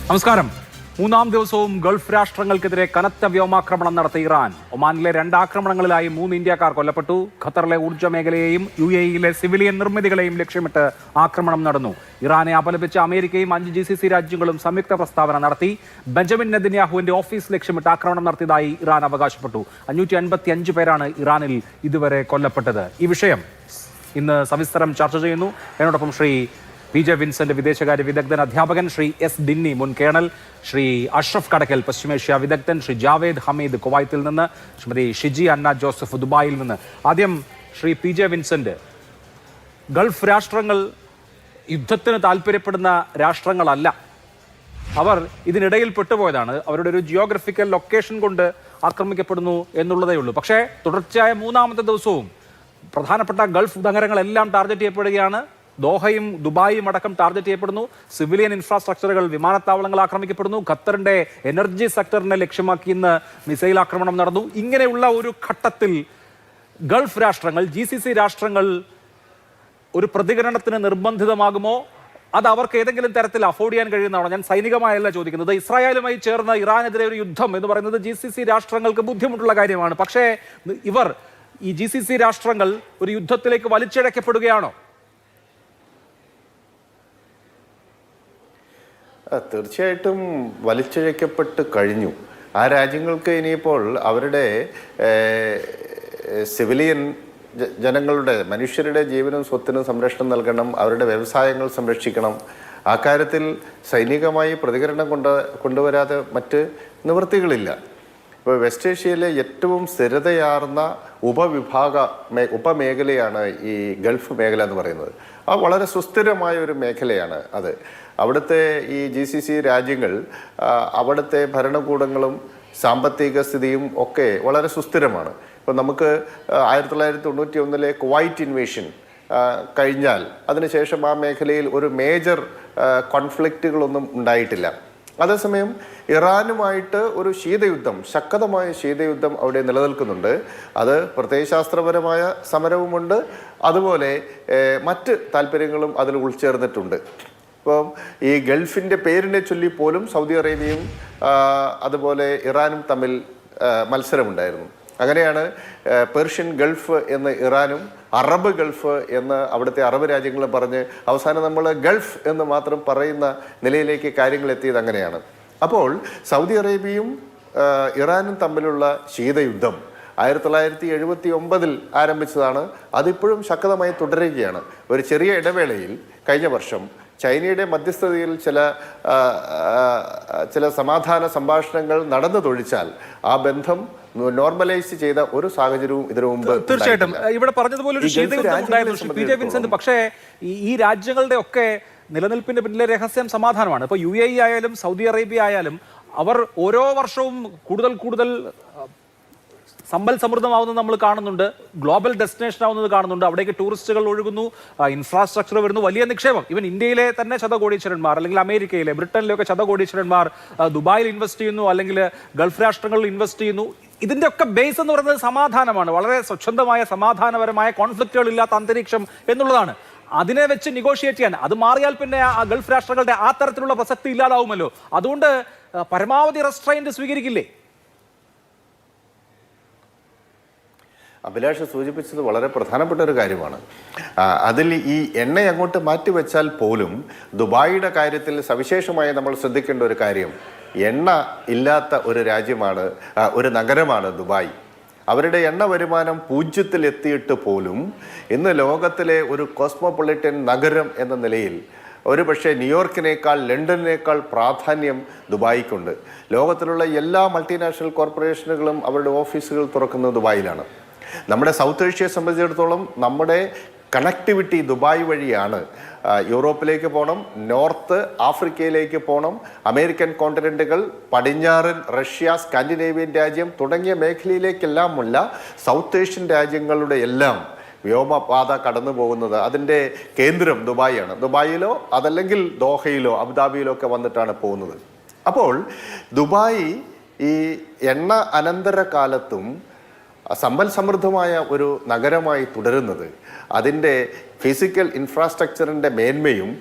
നമസ്കാരം. മൂന്നാം ദിവസവും ഗൾഫ് രാഷ്ട്രങ്ങൾക്കെതിരെ കനത്ത വ്യോമാക്രമണം നടത്തിയ ഇറാൻ. ഒമാനിലെ 2 ആക്രമണങ്ങളിലായി 3 ഇന്ത്യക്കാർ കൊല്ലപ്പെട്ടു. ഖത്തറിലെ ഊർജ്ജ മേഖലയെയും UAE-യിലെ സിവിലിയൻ നിർമ്മിതികളെയും ലക്ഷ്യമിട്ട് ആക്രമണം നടന്നു. ഇറാനെ അപലപിച്ച അമേരിക്കയും 5 GCC രാജ്യങ്ങളും സംയുക്ത പ്രസ്താവന നടത്തി. ബെഞ്ചമിൻ നെതന്യാഹുവിന്റെ ഓഫീസ് ലക്ഷ്യമിട്ട് ആക്രമണം നടത്തിയതായി ഇറാൻ അവകാശപ്പെട്ടു. 555 പേരാണ് ഇറാനിൽ ഇതുവരെ കൊല്ലപ്പെട്ടത്. ഈ വിഷയം ഇന്ന് സവിസ്തരം ചർച്ച ചെയ്യുന്നു. എന്നോടൊപ്പം ശ്രീ PJ വിൻസെന്റ്, വിദേശകാര്യ വിദഗ്ധൻ, അധ്യാപകൻ, ശ്രീ S ഡിന്നി, മുൻ കേണൽ, ശ്രീ അഷ്റഫ് കടക്കൽ, പശ്ചിമേഷ്യ വിദഗ്ധൻ, ശ്രീ ജാവേദ് ഹമീദ്, കുവൈത്തിൽ നിന്ന്, ശ്രീമതി ഷിജി അന്ന ജോസഫ്, ദുബായിൽ നിന്ന്. ആദ്യം ശ്രീ PJ വിൻസെന്റ്, ഗൾഫ് രാഷ്ട്രങ്ങൾ യുദ്ധത്തിന് താല്പര്യപ്പെടുന്ന രാഷ്ട്രങ്ങളല്ല. അവർ ഇതിനിടയിൽ പെട്ടുപോയതാണ്. അവരുടെ ഒരു ജിയോഗ്രഫിക്കൽ ലൊക്കേഷൻ കൊണ്ട് ആക്രമിക്കപ്പെടുന്നു എന്നുള്ളതേ ഉള്ളൂ. പക്ഷേ തുടർച്ചയായ മൂന്നാമത്തെ ദിവസവും പ്രധാനപ്പെട്ട ഗൾഫ് നഗരങ്ങളെല്ലാം ടാർഗറ്റ് ചെയ്യപ്പെടുകയാണ്. ദോഹയും ദുബായും അടക്കം ടാർഗറ്റ് ചെയ്യപ്പെടുന്നു. സിവിലിയൻ ഇൻഫ്രാസ്ട്രക്ചറുകൾ, വിമാനത്താവളങ്ങൾ ആക്രമിക്കപ്പെടുന്നു. ഖത്തറിന്റെ എനർജി സെക്ടറിനെ ലക്ഷ്യമാക്കി ഇന്ന് മിസൈൽ ആക്രമണം നടന്നു. ഇങ്ങനെയുള്ള ഒരു ഘട്ടത്തിൽ ഗൾഫ് രാഷ്ട്രങ്ങൾ, GCC രാഷ്ട്രങ്ങൾ ഒരു പ്രതികരണത്തിന് നിർബന്ധിതമാകുമോ? അത് അവർക്ക് ഏതെങ്കിലും തരത്തിൽ അഫോർഡ് ചെയ്യാൻ കഴിയുന്നതാണോ? ഞാൻ സൈനികമായല്ല ചോദിക്കുന്നത്. ഇസ്രായേലുമായി ചേർന്ന് ഇറാനെതിരെ ഒരു യുദ്ധം എന്ന് പറയുന്നത് GCC രാഷ്ട്രങ്ങൾക്ക് ബുദ്ധിമുട്ടുള്ള കാര്യമാണ്. പക്ഷേ ഇവർ ഈ GCC രാഷ്ട്രങ്ങൾ ഒരു യുദ്ധത്തിലേക്ക് വലിച്ചിഴക്കപ്പെടുകയാണോ? തീർച്ചയായിട്ടും വലിച്ചിഴക്കപ്പെട്ട് കഴിഞ്ഞു. ആ രാജ്യങ്ങൾക്ക് ഇനിയിപ്പോൾ അവരുടെ സിവിലിയൻ ജനങ്ങളുടെ, മനുഷ്യരുടെ ജീവനും സ്വത്തിനും സംരക്ഷണം നൽകണം, അവരുടെ വ്യവസായങ്ങൾ സംരക്ഷിക്കണം. ആ കാര്യത്തിൽ സൈനികമായി പ്രതികരണം കൊണ്ടുവരാതെ മറ്റ് നിവൃത്തികളില്ല. ഇപ്പോൾ വെസ്റ്റ് ഏഷ്യയിലെ ഏറ്റവും സ്ഥിരതയാർന്ന ഉപമേഖലയാണ് ഈ ഗൾഫ് മേഖല എന്ന് പറയുന്നത്. ആ വളരെ സുസ്ഥിരമായ ഒരു മേഖലയാണ് അത്. അവിടുത്തെ ഈ GCC രാജ്യങ്ങൾ, അവിടുത്തെ ഭരണകൂടങ്ങളും സാമ്പത്തിക സ്ഥിതിയും ഒക്കെ വളരെ സുസ്ഥിരമാണ്. ഇപ്പം നമുക്ക് 1991 കുവൈറ്റ് ഇൻവേഷൻ കഴിഞ്ഞാൽ അതിനുശേഷം ആ മേഖലയിൽ ഒരു മേജർ കോൺഫ്ലിക്റ്റുകളൊന്നും ഉണ്ടായിട്ടില്ല. അതേസമയം ഇറാനുമായിട്ട് ഒരു ശീതയുദ്ധം, ശക്തമായ ശീതയുദ്ധം അവിടെ നിലനിൽക്കുന്നുണ്ട്. അത് പ്രത്യയശാസ്ത്രപരമായ സമരവുമുണ്ട്, അതുപോലെ മറ്റ് താല്പര്യങ്ങളും അതിൽ ഉൾച്ചേർന്നിട്ടുണ്ട്. ഇപ്പം ഈ ഗൾഫിൻ്റെ പേരിനെ ചൊല്ലി പോലും സൗദി അറേബ്യയും അതുപോലെ ഇറാനും തമ്മിൽ മത്സരമുണ്ടായിരുന്നു. അങ്ങനെയാണ് പേർഷ്യൻ ഗൾഫ് എന്ന് ഇറാനും അറബ് ഗൾഫ് എന്ന് അവിടുത്തെ അറബ് രാജ്യങ്ങളും പറഞ്ഞ് അവസാനം നമ്മൾ ഗൾഫ് എന്ന് മാത്രം പറയുന്ന നിലയിലേക്ക് കാര്യങ്ങൾ എത്തിയത് അങ്ങനെയാണ്. അപ്പോൾ സൗദി അറേബ്യയും ഇറാനും തമ്മിലുള്ള ശീതയുദ്ധം 1979 ആരംഭിച്ചതാണ്. അതിപ്പോഴും ശക്തമായി തുടരുകയാണ്. ഒരു ചെറിയ ഇടവേളയിൽ കഴിഞ്ഞ വർഷം ചൈനയുടെ മധ്യസ്ഥതയിൽ ചില സമാധാന സംഭാഷണങ്ങൾ നടന്നതൊഴിച്ചാൽ ആ ബന്ധം നോർമലൈസ് ചെയ്ത ഒരു സാഹചര്യവും ഇതിനു മുമ്പ് തീർച്ചയായിട്ടും ഇവിടെ പറഞ്ഞതുപോലെ ഒരു ശീതയുദ്ധം. PJ വിൻസെന്റ്, പക്ഷേ ഈ രാജ്യങ്ങളുടെ ഒക്കെ നിലനിൽപ്പിന്റെ പിന്നിലെ രഹസ്യം സമാധാനമാണ്. ഇപ്പോൾ UAE ആയാലും സൗദി അറേബ്യ ആയാലും അവർ ഓരോ വർഷവും കൂടുതൽ സമ്പൽ സമൃദ്ധമാവുന്നത് നമ്മൾ കാണുന്നുണ്ട്. ഗ്ലോബൽ ഡെസ്റ്റിനേഷൻ ആവുന്നത് കാണുന്നുണ്ട്. അവിടേക്ക് ടൂറിസ്റ്റുകൾ ഒഴുകുന്നു, ഇൻഫ്രാസ്ട്രക്ചർ വരുന്നു, വലിയ നിക്ഷേപം. ഇവൻ ഇന്ത്യയിലെ തന്നെ ശതകോടീശ്വരന്മാർ, അല്ലെങ്കിൽ അമേരിക്കയിലെ, ബ്രിട്ടനിലൊക്കെ ശതകോടീശ്വരന്മാർ ദുബായിൽ ഇൻവെസ്റ്റ് ചെയ്യുന്നു, അല്ലെങ്കിൽ ഗൾഫ് രാഷ്ട്രങ്ങളിൽ ഇൻവെസ്റ്റ് ചെയ്യുന്നു. ഇതിന്റെ ഒക്കെ ബേസ് എന്ന് പറയുന്നത് സമാധാനമാണ്. വളരെ സ്വച്ഛന്തമായ, സമാധാനപരമായ, കോൺഫ്ലിക്റ്റുകൾ ഇല്ലാത്ത അന്തരീക്ഷം എന്നുള്ളതാണ്. അതിനെ വെച്ച് നെഗോഷിയേറ്റ് ചെയ്യാൻ, അത് മാറിയാൽ പിന്നെ ആ ഗൾഫ് രാഷ്ട്രങ്ങളുടെ ആ തരത്തിലുള്ള പ്രസക്തി ഇല്ലാതാവുമല്ലോ. അതുകൊണ്ട് പരമാവധി റെസ്ട്രെയിന്റ് സ്വീകരിക്കില്ലേ? അഭിലാഷ് സൂചിപ്പിച്ചത് വളരെ പ്രധാനപ്പെട്ട ഒരു കാര്യമാണ്. അതിൽ ഈ എണ്ണ അങ്ങോട്ട് മാറ്റിവെച്ചാൽ പോലും ദുബായിയുടെ കാര്യത്തിൽ സവിശേഷമായി നമ്മൾ ശ്രദ്ധിക്കേണ്ട ഒരു കാര്യം, എണ്ണ ഇല്ലാത്ത ഒരു രാജ്യമാണ്, ഒരു നഗരമാണ് ദുബായ്. അവരുടെ എണ്ണ വരുമാനം 0-ൽ എത്തിയിട്ട് പോലും ഇന്ന് ലോകത്തിലെ ഒരു കോസ്മോപൊളിറ്റൻ നഗരം എന്ന നിലയിൽ ഒരുപക്ഷെ ന്യൂയോർക്കിനേക്കാൾ, ലണ്ടനിനേക്കാൾ പ്രാധാന്യം ദുബായിക്കുണ്ട്. ലോകത്തിലുള്ള എല്ലാ മൾട്ടിനാഷണൽ കോർപ്പറേഷനുകളും അവരുടെ ഓഫീസുകൾ തുറക്കുന്നത് ദുബായിലാണ്. നമ്മുടെ സൗത്ത് ഏഷ്യയെ സംബന്ധിച്ചിടത്തോളം നമ്മുടെ കണക്ടിവിറ്റി ദുബായ് വഴിയാണ്. യൂറോപ്പിലേക്ക് പോകണം, നോർത്ത് ആഫ്രിക്കയിലേക്ക് പോകണം, അമേരിക്കൻ കോണ്ടിനെൻറ്റുകൾ, പടിഞ്ഞാറൻ റഷ്യ, സ്കാൻഡിനേവിയൻ രാജ്യം തുടങ്ങിയ മേഖലയിലേക്കെല്ലാമുള്ള സൗത്ത് ഏഷ്യൻ രാജ്യങ്ങളുടെ എല്ലാം വ്യോമപാത കടന്നു പോകുന്നത്, അതിൻ്റെ കേന്ദ്രം ദുബായിയാണ്. ദുബായിലോ അതല്ലെങ്കിൽ ദോഹയിലോ അബുദാബിയിലോ ഒക്കെ വന്നിട്ടാണ് പോകുന്നത്. അപ്പോൾ ദുബായ് ഈ എണ്ണ അനന്തര കാലത്തും സമ്പൽ സമൃദ്ധമായ ഒരു നഗരമായി തുടരുന്നത് അതിൻ്റെ ഫിസിക്കൽ ഇൻഫ്രാസ്ട്രക്ചറിൻ്റെ മേന്മയും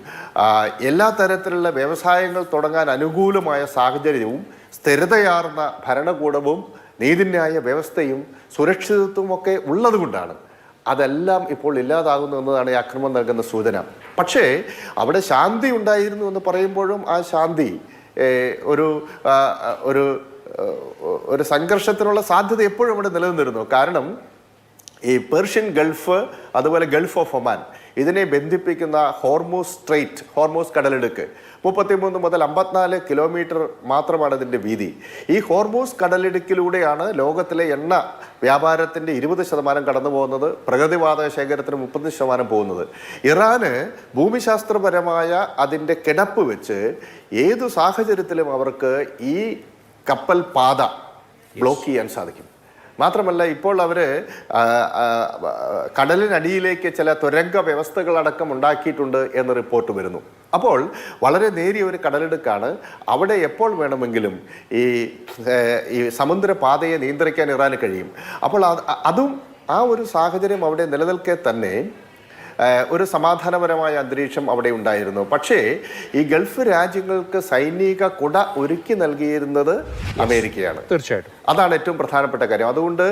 എല്ലാ തരത്തിലുള്ള വ്യവസായങ്ങൾ തുടങ്ങാൻ അനുകൂലമായ സാഹചര്യവും സ്ഥിരതയാർന്ന ഭരണകൂടവും നീതിന്യായ വ്യവസ്ഥയും സുരക്ഷിതത്വവും ഒക്കെ ഉള്ളതുകൊണ്ടാണ് അതെല്ലാം ഇപ്പോൾ ഇല്ലാതാകുന്നു എന്നതാണ് ഈ ആക്രമണം നൽകുന്ന സൂചന. പക്ഷേ അവിടെ ശാന്തി ഉണ്ടായിരുന്നു എന്ന് പറയുമ്പോഴും ആ ശാന്തി ഒരു ഒരു ഒരു സംഘർഷത്തിനുള്ള സാധ്യത എപ്പോഴും ഇവിടെ നിലനിന്നിരുന്നു. കാരണം ഈ പേർഷ്യൻ ഗൾഫ് അതുപോലെ ഗൾഫ് ഓഫ് ഒമാൻ ഇതിനെ ബന്ധിപ്പിക്കുന്ന ഹോർമൂസ് സ്ട്രെയിറ്റ്, ഹോർമൂസ് കടലിടുക്ക് 33 മുതൽ 54 കിലോമീറ്റർ മാത്രമാണ് ഇതിൻ്റെ വീതി. ഈ ഹോർമൂസ് കടലിടുക്കിലൂടെയാണ് ലോകത്തിലെ എണ്ണ വ്യാപാരത്തിൻ്റെ 20% കടന്നു പോകുന്നത്, പ്രകൃതിവാതക ശേഖരത്തിന് 30% പോകുന്നത്. ഇറാന് ഭൂമിശാസ്ത്രപരമായ അതിൻ്റെ കിടപ്പ് വെച്ച് ഏതു സാഹചര്യത്തിലും അവർക്ക് ഈ കപ്പൽ പാത ബ്ലോക്ക് ചെയ്യാൻ സാധിക്കും. മാത്രമല്ല ഇപ്പോൾ അവർ കടലിനടിയിലേക്ക് ചില തുരങ്ക വ്യവസ്ഥകളടക്കം ഉണ്ടാക്കിയിട്ടുണ്ട് എന്ന് റിപ്പോർട്ട് വരുന്നു. അപ്പോൾ വളരെ നേരിയ ഒരു കടലിടുക്കാണ്. അവിടെ എപ്പോൾ വേണമെങ്കിലും ഈ സമുദ്രപാതയെ നിയന്ത്രിക്കാൻ ഇറാന് കഴിയും. അപ്പോൾ അതും ആ ഒരു സാഹചര്യം അവിടെ നിലനിൽക്കെ തന്നെ ഒരു സമാധാനപരമായ അന്തരീക്ഷം അവിടെ ഉണ്ടായിരുന്നു. പക്ഷേ ഈ ഗൾഫ് രാജ്യങ്ങൾക്ക് സൈനിക കുട ഒരുക്കി നൽകിയിരുന്നത് അമേരിക്കയാണ്. തീർച്ചയായിട്ടും അതാണ് ഏറ്റവും പ്രധാനപ്പെട്ട കാര്യം. അതുകൊണ്ട്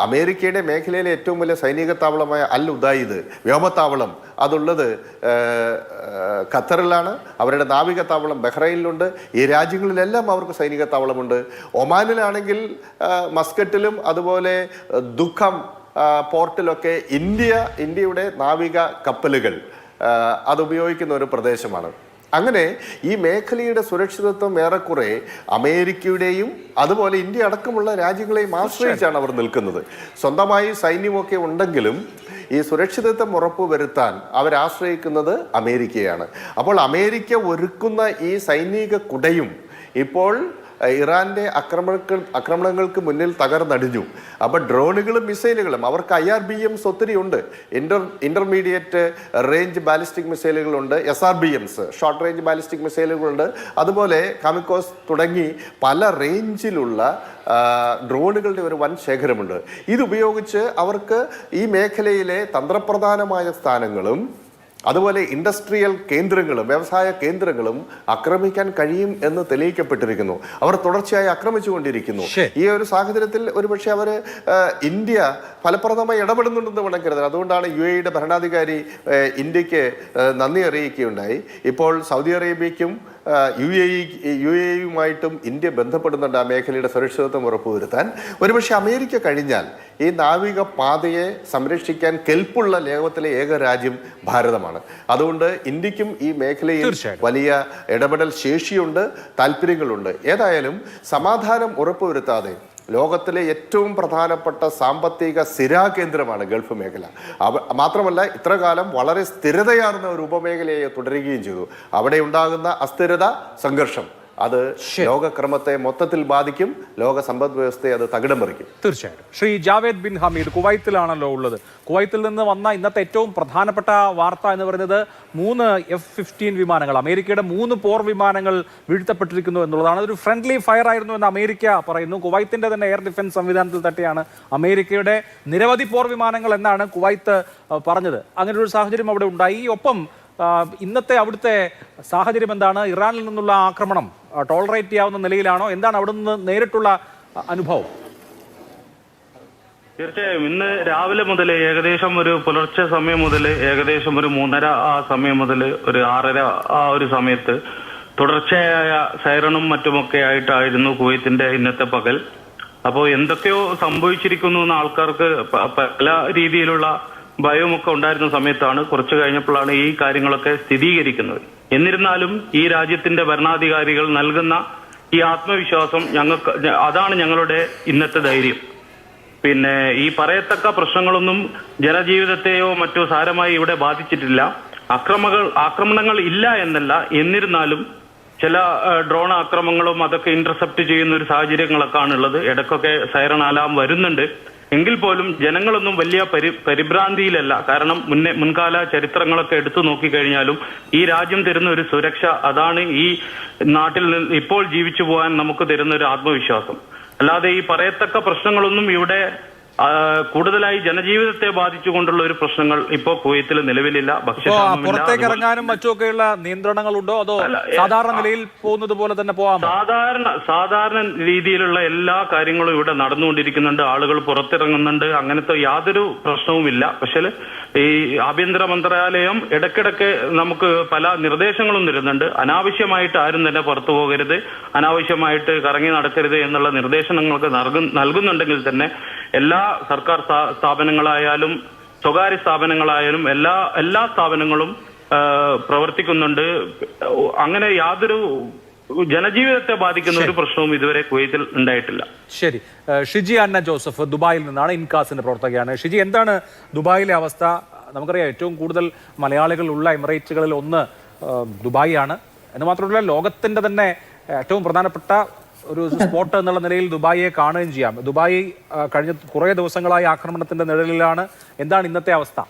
അമേരിക്കയുടെ മേഖലയിലെ ഏറ്റവും വലിയ സൈനിക താവളമായ അൽ ഉദായിദ് വ്യോമത്താവളം അതുള്ളത് ഖത്തറിലാണ്. അവരുടെ നാവിക താവളം ബഹ്റൈനിലുണ്ട്. ഈ രാജ്യങ്ങളിലെല്ലാം അവർക്ക് സൈനിക താവളമുണ്ട്. ഒമാനിലാണെങ്കിൽ മസ്കറ്റിലും അതുപോലെ ദുഃഖം പോർട്ടിലൊക്കെ ഇന്ത്യയുടെ നാവിക കപ്പലുകൾ അതുപയോഗിക്കുന്ന ഒരു പ്രദേശമാണ്. അങ്ങനെ ഈ മേഖലയുടെ സുരക്ഷിതത്വം ഏറെക്കുറെ അമേരിക്കയുടെയും അതുപോലെ ഇന്ത്യ അടക്കമുള്ള രാജ്യങ്ങളെയും ആശ്രയിച്ചാണ് അവർ നിൽക്കുന്നത്. സ്വന്തമായി സൈന്യമൊക്കെ ഉണ്ടെങ്കിലും ഈ സുരക്ഷിതത്വം ഉറപ്പുവരുത്താൻ അവരാശ്രയിക്കുന്നത് അമേരിക്കയാണ്. അപ്പോൾ അമേരിക്ക ഒരുക്കുന്ന ഈ സൈനിക കുടയും ഇപ്പോൾ ഇറാന്റെ ആക്രമണങ്ങൾക്ക് മുന്നിൽ തകർന്നടിഞ്ഞു. അപ്പോൾ ഡ്രോണുകളും മിസൈലുകളും അവർക്ക് IRBMs ഒത്തിരി ഉണ്ട്. ഇന്റർമീഡിയറ്റ് റേഞ്ച് ബാലിസ്റ്റിക് മിസൈലുകളുണ്ട്, SRBMs ഷോർട്ട് റേഞ്ച് ബാലിസ്റ്റിക് മിസൈലുകളുണ്ട്, അതുപോലെ കാമിക്കോസ് തുടങ്ങി പല റേഞ്ചിലുള്ള ഡ്രോണുകളുടെ ഒരു വൻ ശേഖരമുണ്ട്. ഇതുപയോഗിച്ച് അവർക്ക് ഈ മേഖലയിലെ തന്ത്രപ്രധാനമായ സ്ഥാനങ്ങളും അതുപോലെ ഇൻഡസ്ട്രിയൽ കേന്ദ്രങ്ങളും വ്യവസായ കേന്ദ്രങ്ങളും ആക്രമിക്കാൻ കഴിയും എന്ന് തെളിയിക്കപ്പെട്ടിരിക്കുന്നു. അവർ തുടർച്ചയായി ആക്രമിച്ചുകൊണ്ടിരിക്കുന്നു. ഈ ഒരു സാഹചര്യത്തിൽ ഒരുപക്ഷെ അവർ ഇന്ത്യ ഫലപ്രദമായി ഇടപെടുന്നുണ്ടെന്ന് വേണം കരുതാൻ. അതുകൊണ്ടാണ് UAE ഭരണാധികാരി ഇന്ത്യക്ക് നന്ദി അറിയിക്കുകയുണ്ടായി. ഇപ്പോൾ സൗദി അറേബ്യയ്ക്കും UAE-യുമായിട്ടും ഇന്ത്യ ബന്ധപ്പെടുന്നുണ്ട് ആ മേഖലയുടെ സുരക്ഷിതത്വം ഉറപ്പുവരുത്താൻ. ഒരുപക്ഷെ അമേരിക്ക കഴിഞ്ഞാൽ ഈ നാവിക പാതയെ സംരക്ഷിക്കാൻ കെൽപ്പുള്ള ലോകത്തിലെ ഏക രാജ്യം ഭാരതമാണ്. അതുകൊണ്ട് ഇന്ത്യക്കും ഈ മേഖലയിൽ വലിയ ഇടപെടൽ ശേഷിയുണ്ട്, താല്പര്യങ്ങളുണ്ട്. ഏതായാലും സമാധാനം ഉറപ്പുവരുത്താതെ ലോകത്തിലെ ഏറ്റവും പ്രധാനപ്പെട്ട സാമ്പത്തിക സ്ഥിരാകേന്ദ്രമാണ് ഗൾഫ് മേഖല. മാത്രമല്ല ഇത്ര കാലം വളരെ സ്ഥിരതയാർന്ന ഒരു ഉപമേഖലയെ തുടരുകയും ചെയ്തു. അവിടെ ഉണ്ടാകുന്ന അസ്ഥിരത, സംഘർഷം അത് ലോകക്രമത്തെ മൊത്തത്തിൽ ബാധിക്കും, ലോക സമ്പദ് വ്യവസ്ഥയെ അത് തകിടം മറിക്കും. തീർച്ചയായിട്ടും. ശ്രീ ജാവേദ് ബിൻ ഹമീദ് കുവൈത്തിലാണല്ലോ ഉള്ളത്. കുവൈത്തിൽ നിന്ന് വന്ന ഇന്നത്തെ ഏറ്റവും പ്രധാനപ്പെട്ട വാർത്ത എന്ന് പറയുന്നത് 3 F-15 വിമാനങ്ങൾ, അമേരിക്കയുടെ 3 പോർ വിമാനങ്ങൾ വീഴ്ത്തപ്പെട്ടിരിക്കുന്നു എന്നുള്ളതാണ്. ഒരു ഫ്രണ്ട്ലി ഫയർ ആയിരുന്നു എന്ന് അമേരിക്ക പറയുന്നു. കുവൈത്തിന്റെ തന്നെ എയർ ഡിഫൻസ് സംവിധാനത്തിൽ തട്ടിയാണ് അമേരിക്കയുടെ നിരവധി പോർ വിമാനങ്ങൾ എന്നാണ് കുവൈത്ത് പറഞ്ഞത്. അങ്ങനെ ഒരു സാഹചര്യം അവിടെ ഉണ്ടായി. ഒപ്പം ഇന്നത്തെ അവിടുത്തെ സാഹചര്യം എന്താണ്? ഇറാനിൽ നിന്നുള്ള ആക്രമണം ടോളറേറ്റ് ചെയ്യാവുന്ന നിലയിലാണോ? എന്താണ് അവിടെ നിന്ന് നേരിട്ടുള്ള അനുഭവം? തീർച്ചയായും ഇന്ന് രാവിലെ മുതൽ ഏകദേശം ഒരു പുലർച്ചെ സമയം മുതൽ ഏകദേശം ഒരു 3:30 ആ സമയം മുതൽ ഒരു 6:30 ആ ഒരു സമയത്ത് തുടർച്ചയായ സൈറണും മറ്റുമൊക്കെ ആയിട്ടായിരുന്നു കുവൈത്തിന്റെ ഇന്നത്തെ പകൽ. അപ്പോൾ എന്തൊക്കെയോ സംഭവിച്ചിരിക്കുന്നു എന്ന് ആൾക്കാർക്ക് പല രീതിയിലുള്ള ഭയവുമൊക്കെ ഉണ്ടായിരുന്ന സമയത്താണ് കുറച്ചു കഴിഞ്ഞപ്പോഴാണ് ഈ കാര്യങ്ങളൊക്കെ സ്ഥിരീകരിക്കുന്നത്. എന്നിരുന്നാലും ഈ രാജ്യത്തിന്റെ ഭരണാധികാരികൾ നൽകുന്ന ഈ ആത്മവിശ്വാസം അതാണ് ഞങ്ങളുടെ ഇന്നത്തെ ധൈര്യം. പിന്നെ ഈ പറയത്തക്ക പ്രശ്നങ്ങളൊന്നും ജനജീവിതത്തെയോ മറ്റോ സാരമായി ഇവിടെ ബാധിച്ചിട്ടില്ല. ആക്രമണങ്ങൾ ഇല്ല എന്നല്ല, എന്നിരുന്നാലും ചില ഡ്രോൺ ആക്രമണങ്ങളും അതൊക്കെ ഇന്റർസെപ്റ്റ് ചെയ്യുന്ന ഒരു സാഹചര്യങ്ങളൊക്കെ ഉള്ളത്. ഇടയ്ക്കൊക്കെ സൈറൺ അലാം വരുന്നുണ്ട്. എങ്കിൽ പോലും ജനങ്ങളൊന്നും വലിയ പരിഭ്രാന്തിയിലല്ല. കാരണം മുൻകാല ചരിത്രങ്ങളൊക്കെ എടുത്തു നോക്കിക്കഴിഞ്ഞാലും ഈ രാജ്യം തരുന്ന ഒരു സുരക്ഷ, അതാണ് ഈ നാട്ടിൽ ഇപ്പോൾ ജീവിച്ചു പോകാൻ നമുക്ക് തരുന്ന ഒരു ആത്മവിശ്വാസം. അല്ലാതെ ഈ പറയത്തക്ക പ്രശ്നങ്ങളൊന്നും ഇവിടെ കൂടുതലായി ജനജീവിതത്തെ ബാധിച്ചുകൊണ്ടുള്ള ഒരു പ്രശ്നങ്ങൾ ഇപ്പോൾ കുവൈത്തിൽ നിലവിലില്ല. പുറത്തേക്ക് ഇറങ്ങാനും മറ്റുമൊക്കെയുള്ള നിയന്ത്രണങ്ങളുണ്ടോ, അതോ സാധാരണ നിലയിൽ പോകുന്നത് പോലെ തന്നെ പോകാം? സാധാരണ രീതിയിലുള്ള എല്ലാ കാര്യങ്ങളും ഇവിടെ നടന്നുകൊണ്ടിരിക്കുന്നുണ്ട്. ആളുകൾ പുറത്തിറങ്ങുന്നുണ്ട്. അങ്ങനത്തെ യാതൊരു പ്രശ്നവുമില്ല. പക്ഷേ ഈ ആഭ്യന്തര മന്ത്രാലയം ഇടയ്ക്കിടയ്ക്ക് നമുക്ക് പല നിർദ്ദേശങ്ങളും തരുന്നുണ്ട്. അനാവശ്യമായിട്ട് ആരും തന്നെ പുറത്തു പോകരുത്, അനാവശ്യമായിട്ട് കറങ്ങി നടക്കരുത് എന്നുള്ള നിർദ്ദേശങ്ങൾക്ക് നൽകുന്നുണ്ടെങ്കിൽ തന്നെ എല്ലാ സർക്കാർ സ്ഥാപനങ്ങളായാലും സ്വകാര്യ സ്ഥാപനങ്ങളായാലും എല്ലാ സ്ഥാപനങ്ങളും പ്രവർത്തിക്കുന്നുണ്ട്. അങ്ങനെ യാതൊരു ജനജീവിതത്തെ ബാധിക്കുന്ന ഒരു പ്രശ്നവും ഇതുവരെ കുവൈത്തിൽ ഉണ്ടായിട്ടില്ല. ശരി. ഷിജി അന്ന ജോസഫ് ദുബായിൽ നിന്നാണ്, ഇൻകാസിന്റെ പ്രവർത്തകയാണ്. ഷിജി, എന്താണ് ദുബായിലെ അവസ്ഥ? നമുക്കറിയാം ഏറ്റവും കൂടുതൽ മലയാളികൾ ഉള്ള എമിറേറ്റുകളിൽ ഒന്ന് ദുബായ് ആണ്. എന്ന് മാത്രമല്ല ലോകത്തിന്റെ തന്നെ ഏറ്റവും പ്രധാനപ്പെട്ട ഒരു സ്പോട്ട് എന്നുള്ള നിലയിൽ ദുബായിയെ കാണുകയും ചെയ്യാം. ദുബായ് കഴിഞ്ഞ കുറേ ദിവസങ്ങളായി ആക്രമണത്തിന്റെ നിഴലിലാണ്. എന്താണ് ഇന്നത്തെ അവസ്ഥ?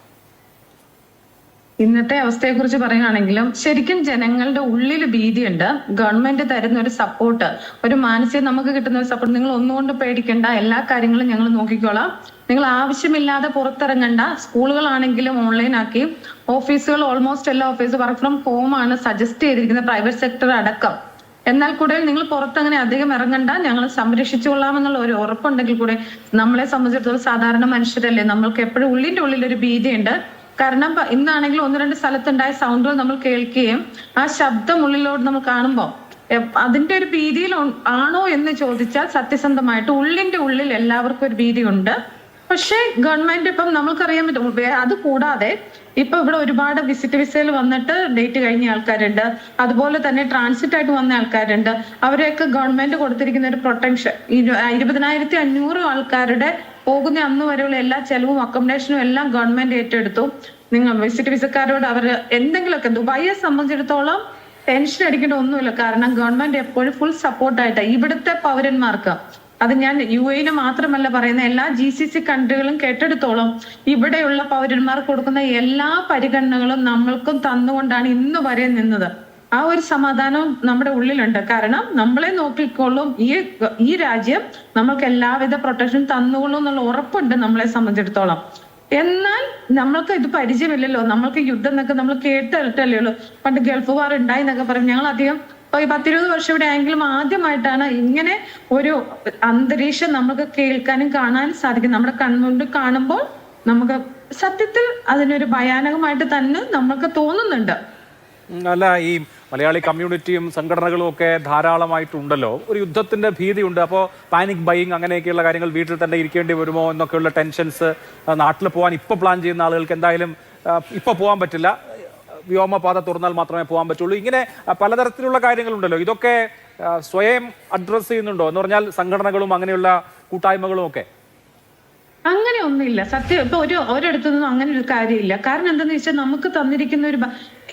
ഇന്നത്തെ അവസ്ഥയെ കുറിച്ച് പറയുകയാണെങ്കിലും ശരിക്കും ജനങ്ങളുടെ ഉള്ളിൽ ഭീതിയുണ്ട്. ഗവൺമെന്റ് തരുന്ന ഒരു സപ്പോർട്ട്, ഒരു മാനസിക നമുക്ക് കിട്ടുന്ന ഒരു സപ്പോർട്ട്, നിങ്ങൾ ഒന്നുകൊണ്ട് പേടിക്കണ്ട, എല്ലാ കാര്യങ്ങളും ഞങ്ങൾ നോക്കിക്കോളാം, നിങ്ങൾ ആവശ്യമില്ലാതെ പുറത്തിറങ്ങണ്ട, സ്കൂളുകളാണെങ്കിലും ഓൺലൈൻ ആക്കി, ഓഫീസുകൾ ഓൾമോസ്റ്റ് എല്ലാ ഓഫീസും വർക്ക് ഫ്രം ഹോം ആണ് സജസ്റ്റ് ചെയ്തിരിക്കുന്നത്, പ്രൈവറ്റ് സെക്ടർ അടക്കം. എന്നാൽ കൂടെ നിങ്ങൾ പുറത്തങ്ങനെ അധികം ഇറങ്ങണ്ട, ഞങ്ങൾ സംരക്ഷിച്ചുകൊള്ളാമെന്നുള്ള ഒരു ഉറപ്പുണ്ടെങ്കിൽ കൂടെ നമ്മളെ സംബന്ധിച്ചിടത്തോളം സാധാരണ മനുഷ്യരല്ലേ, നമ്മൾക്ക് എപ്പോഴും ഉള്ളിന്റെ ഉള്ളിലൊരു ഭീതിയുണ്ട്. കാരണം ഇന്നാണെങ്കിലും 1-2 സ്ഥലത്തുണ്ടായ സൗണ്ടുകൾ നമ്മൾ കേൾക്കുകയും ആ ശബ്ദം ഉള്ളിലോട്ട് നമ്മൾ കാണുമ്പോൾ അതിന്റെ ഒരു ഭീതിയിൽ ആണോ എന്ന് ചോദിച്ചാൽ സത്യസന്ധമായിട്ട് ഉള്ളിന്റെ ഉള്ളിൽ എല്ലാവർക്കും ഒരു ഭീതിയുണ്ട്. പക്ഷേ ഗവൺമെന്റ് ഇപ്പം നമ്മൾക്കറിയാൻ പറ്റും. അത് കൂടാതെ ഇപ്പൊ ഇവിടെ ഒരുപാട് വിസയിൽ വന്നിട്ട് ഡേറ്റ് കഴിഞ്ഞ ആൾക്കാരുണ്ട്, അതുപോലെ തന്നെ ട്രാൻസിറ്റ് ആയിട്ട് വന്ന ആൾക്കാരുണ്ട്. അവരെയൊക്കെ ഗവൺമെന്റ് കൊടുത്തിരിക്കുന്ന ഒരു പ്രൊട്ടക്ഷൻ 20,500 ആൾക്കാരുടെ പോകുന്ന അന്ന് വരെയുള്ള എല്ലാ ചെലവും അക്കോമഡേഷനും എല്ലാം ഗവൺമെന്റ് ഏറ്റെടുത്തു. നിങ്ങൾ വിസക്കാരോട് അവർ എന്തെങ്കിലുമൊക്കെ, ദുബായിയെ സംബന്ധിച്ചിടത്തോളം ടെൻഷൻ അടിക്കേണ്ട ഒന്നുമില്ല. കാരണം ഗവൺമെന്റ് എപ്പോഴും ഫുൾ സപ്പോർട്ടായിട്ട് ഇവിടുത്തെ പൗരന്മാർക്ക്, അത് ഞാൻ UAE മാത്രമല്ല പറയുന്ന എല്ലാ GCC കൺട്രികളും കേട്ടെടുത്തോളം ഇവിടെയുള്ള പൗരന്മാർക്ക് കൊടുക്കുന്ന എല്ലാ പരിഗണനകളും നമ്മൾക്കും തന്നുകൊണ്ടാണ് ഇന്ന് വരെ നിന്നത്. ആ ഒരു സമാധാനം നമ്മുടെ ഉള്ളിലുണ്ട്. കാരണം നമ്മളെ നോക്കിക്കൊള്ളും ഈ രാജ്യം നമ്മൾക്ക് എല്ലാവിധ പ്രൊട്ടക്ഷൻ തന്നുകൊള്ളും എന്നുള്ള ഉറപ്പുണ്ട് നമ്മളെ സംബന്ധിച്ചിടത്തോളം. എന്നാൽ നമ്മൾക്ക് ഇത് പരിചയമില്ലല്ലോ, നമ്മൾക്ക് യുദ്ധം എന്നൊക്കെ നമ്മൾ കേട്ടിട്ടല്ലേ ഉള്ളൂ. പണ്ട് ഗൾഫ് വാർ ഉണ്ടായി എന്നൊക്കെ പറയും. ഞങ്ങൾ അധികം 10-20 വർഷം ഇവിടെ ആയെങ്കിലും ആദ്യമായിട്ടാണ് ഇങ്ങനെ ഒരു അന്തരീക്ഷം നമുക്ക് കേൾക്കാനും കാണാനും സാധിക്കും. നമ്മുടെ കൺമുണ്ട് കാണുമ്പോൾ നമുക്ക് സത്യത്തിൽ അതിനൊരു ഭയാനകമായിട്ട് തന്നെ നമുക്ക് തോന്നുന്നുണ്ട്. അല്ല, ഈ മലയാളി കമ്മ്യൂണിറ്റിയും സംഘടനകളും ഒക്കെ ധാരാളമായിട്ടുണ്ടല്ലോ. ഒരു യുദ്ധത്തിന്റെ ഭീതിയുണ്ട്. അപ്പോൾ പാനിക് ബൈയിങ് അങ്ങനെയൊക്കെയുള്ള കാര്യങ്ങൾ, വീട്ടിൽ തന്നെ ഇരിക്കേണ്ടി വരുമോ എന്നൊക്കെയുള്ള ടെൻഷൻസ്, നാട്ടിൽ പോകാൻ ഇപ്പോൾ പ്ലാൻ ചെയ്യുന്ന ആളുകൾക്ക് എന്തായാലും ഇപ്പോൾ പോകാൻ പറ്റില്ല, വ്യോമപാത തുറന്നാൽ മാത്രമേ പോകാൻ പറ്റുള്ളൂ. ഇങ്ങനെ പലതരത്തിലുള്ള കാര്യങ്ങളുണ്ടല്ലോ. ഇതൊക്കെ സ്വയം അഡ്രസ് ചെയ്യുന്നുണ്ടോ എന്ന് പറഞ്ഞാൽ സംഘടനകളും അങ്ങനെയുള്ള കൂട്ടായ്മകളും ഒക്കെ? അങ്ങനെ ഒന്നുമില്ല സത്യം. ഇപ്പൊ ഒരിടത്തുനിന്നും അങ്ങനെ ഒരു കാര്യമില്ല. കാരണം എന്താന്ന് വെച്ചാൽ നമുക്ക് തന്നിരിക്കുന്ന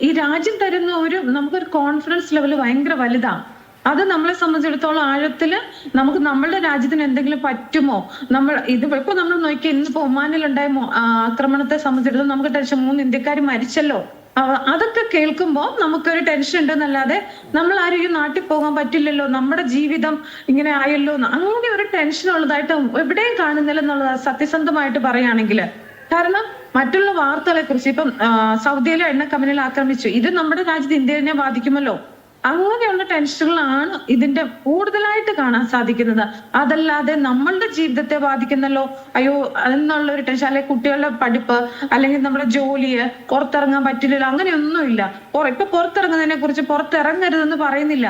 ഈ രാജ്യം തരുന്ന നമുക്കൊരു കോൺഫിഡൻസ് ലെവൽ ഭയങ്കര വലുതാണ്. അത് നമ്മളെ സംബന്ധിച്ചിടത്തോളം ആഴത്തില് നമുക്ക് നമ്മളുടെ രാജ്യത്തിന് എന്തെങ്കിലും പറ്റുമോ, ഇപ്പൊ നമ്മൾ നോക്കിയാൽ ഇന്നിപ്പോ ഒമാനിലുണ്ടായ ആക്രമണത്തെ സംബന്ധിച്ചിടത്തോളം നമുക്ക് ടെൻഷൻ, 3 ഇന്ത്യക്കാർ മരിച്ചല്ലോ. അതൊക്കെ കേൾക്കുമ്പോൾ നമുക്കൊരു ടെൻഷൻ ഉണ്ടെന്നല്ലാതെ നമ്മൾ ആരും ഈ നാട്ടിൽ പോകാൻ പറ്റില്ലല്ലോ, നമ്മുടെ ജീവിതം ഇങ്ങനെ ആയല്ലോ, അങ്ങനെ ഒരു ടെൻഷൻ ഉള്ളതായിട്ട് എവിടെയും കാണുന്നില്ല എന്നുള്ളത് സത്യസന്ധമായിട്ട് പറയുകയാണെങ്കിൽ. കാരണം മറ്റുള്ള വാർത്തകളെ കുറിച്ച് ഇപ്പം സൗദിയിലെ എണ്ണ കമ്പനികൾ ആക്രമിച്ചു, ഇത് നമ്മുടെ രാജ്യത്ത് ഇന്ത്യനെ ബാധിക്കുമല്ലോ, അങ്ങനെയുള്ള ടെൻഷനുകളാണ് ഇതിന്റെ കൂടുതലായിട്ട് കാണാൻ സാധിക്കുന്നത്. അതല്ലാതെ നമ്മളുടെ ജീവിതത്തെ ബാധിക്കുന്നല്ലോ അയ്യോ എന്നുള്ള ഒരു ടെൻഷൻ, അല്ലെങ്കിൽ കുട്ടികളുടെ പഠിപ്പ്, അല്ലെങ്കിൽ നമ്മുടെ ജോലിയെ, പുറത്തിറങ്ങാൻ പറ്റില്ലല്ലോ, അങ്ങനെയൊന്നുമില്ല. ഇപ്പൊ പുറത്തിറങ്ങുന്നതിനെ കുറിച്ച് പുറത്തിറങ്ങരുതെന്ന് പറയുന്നില്ല.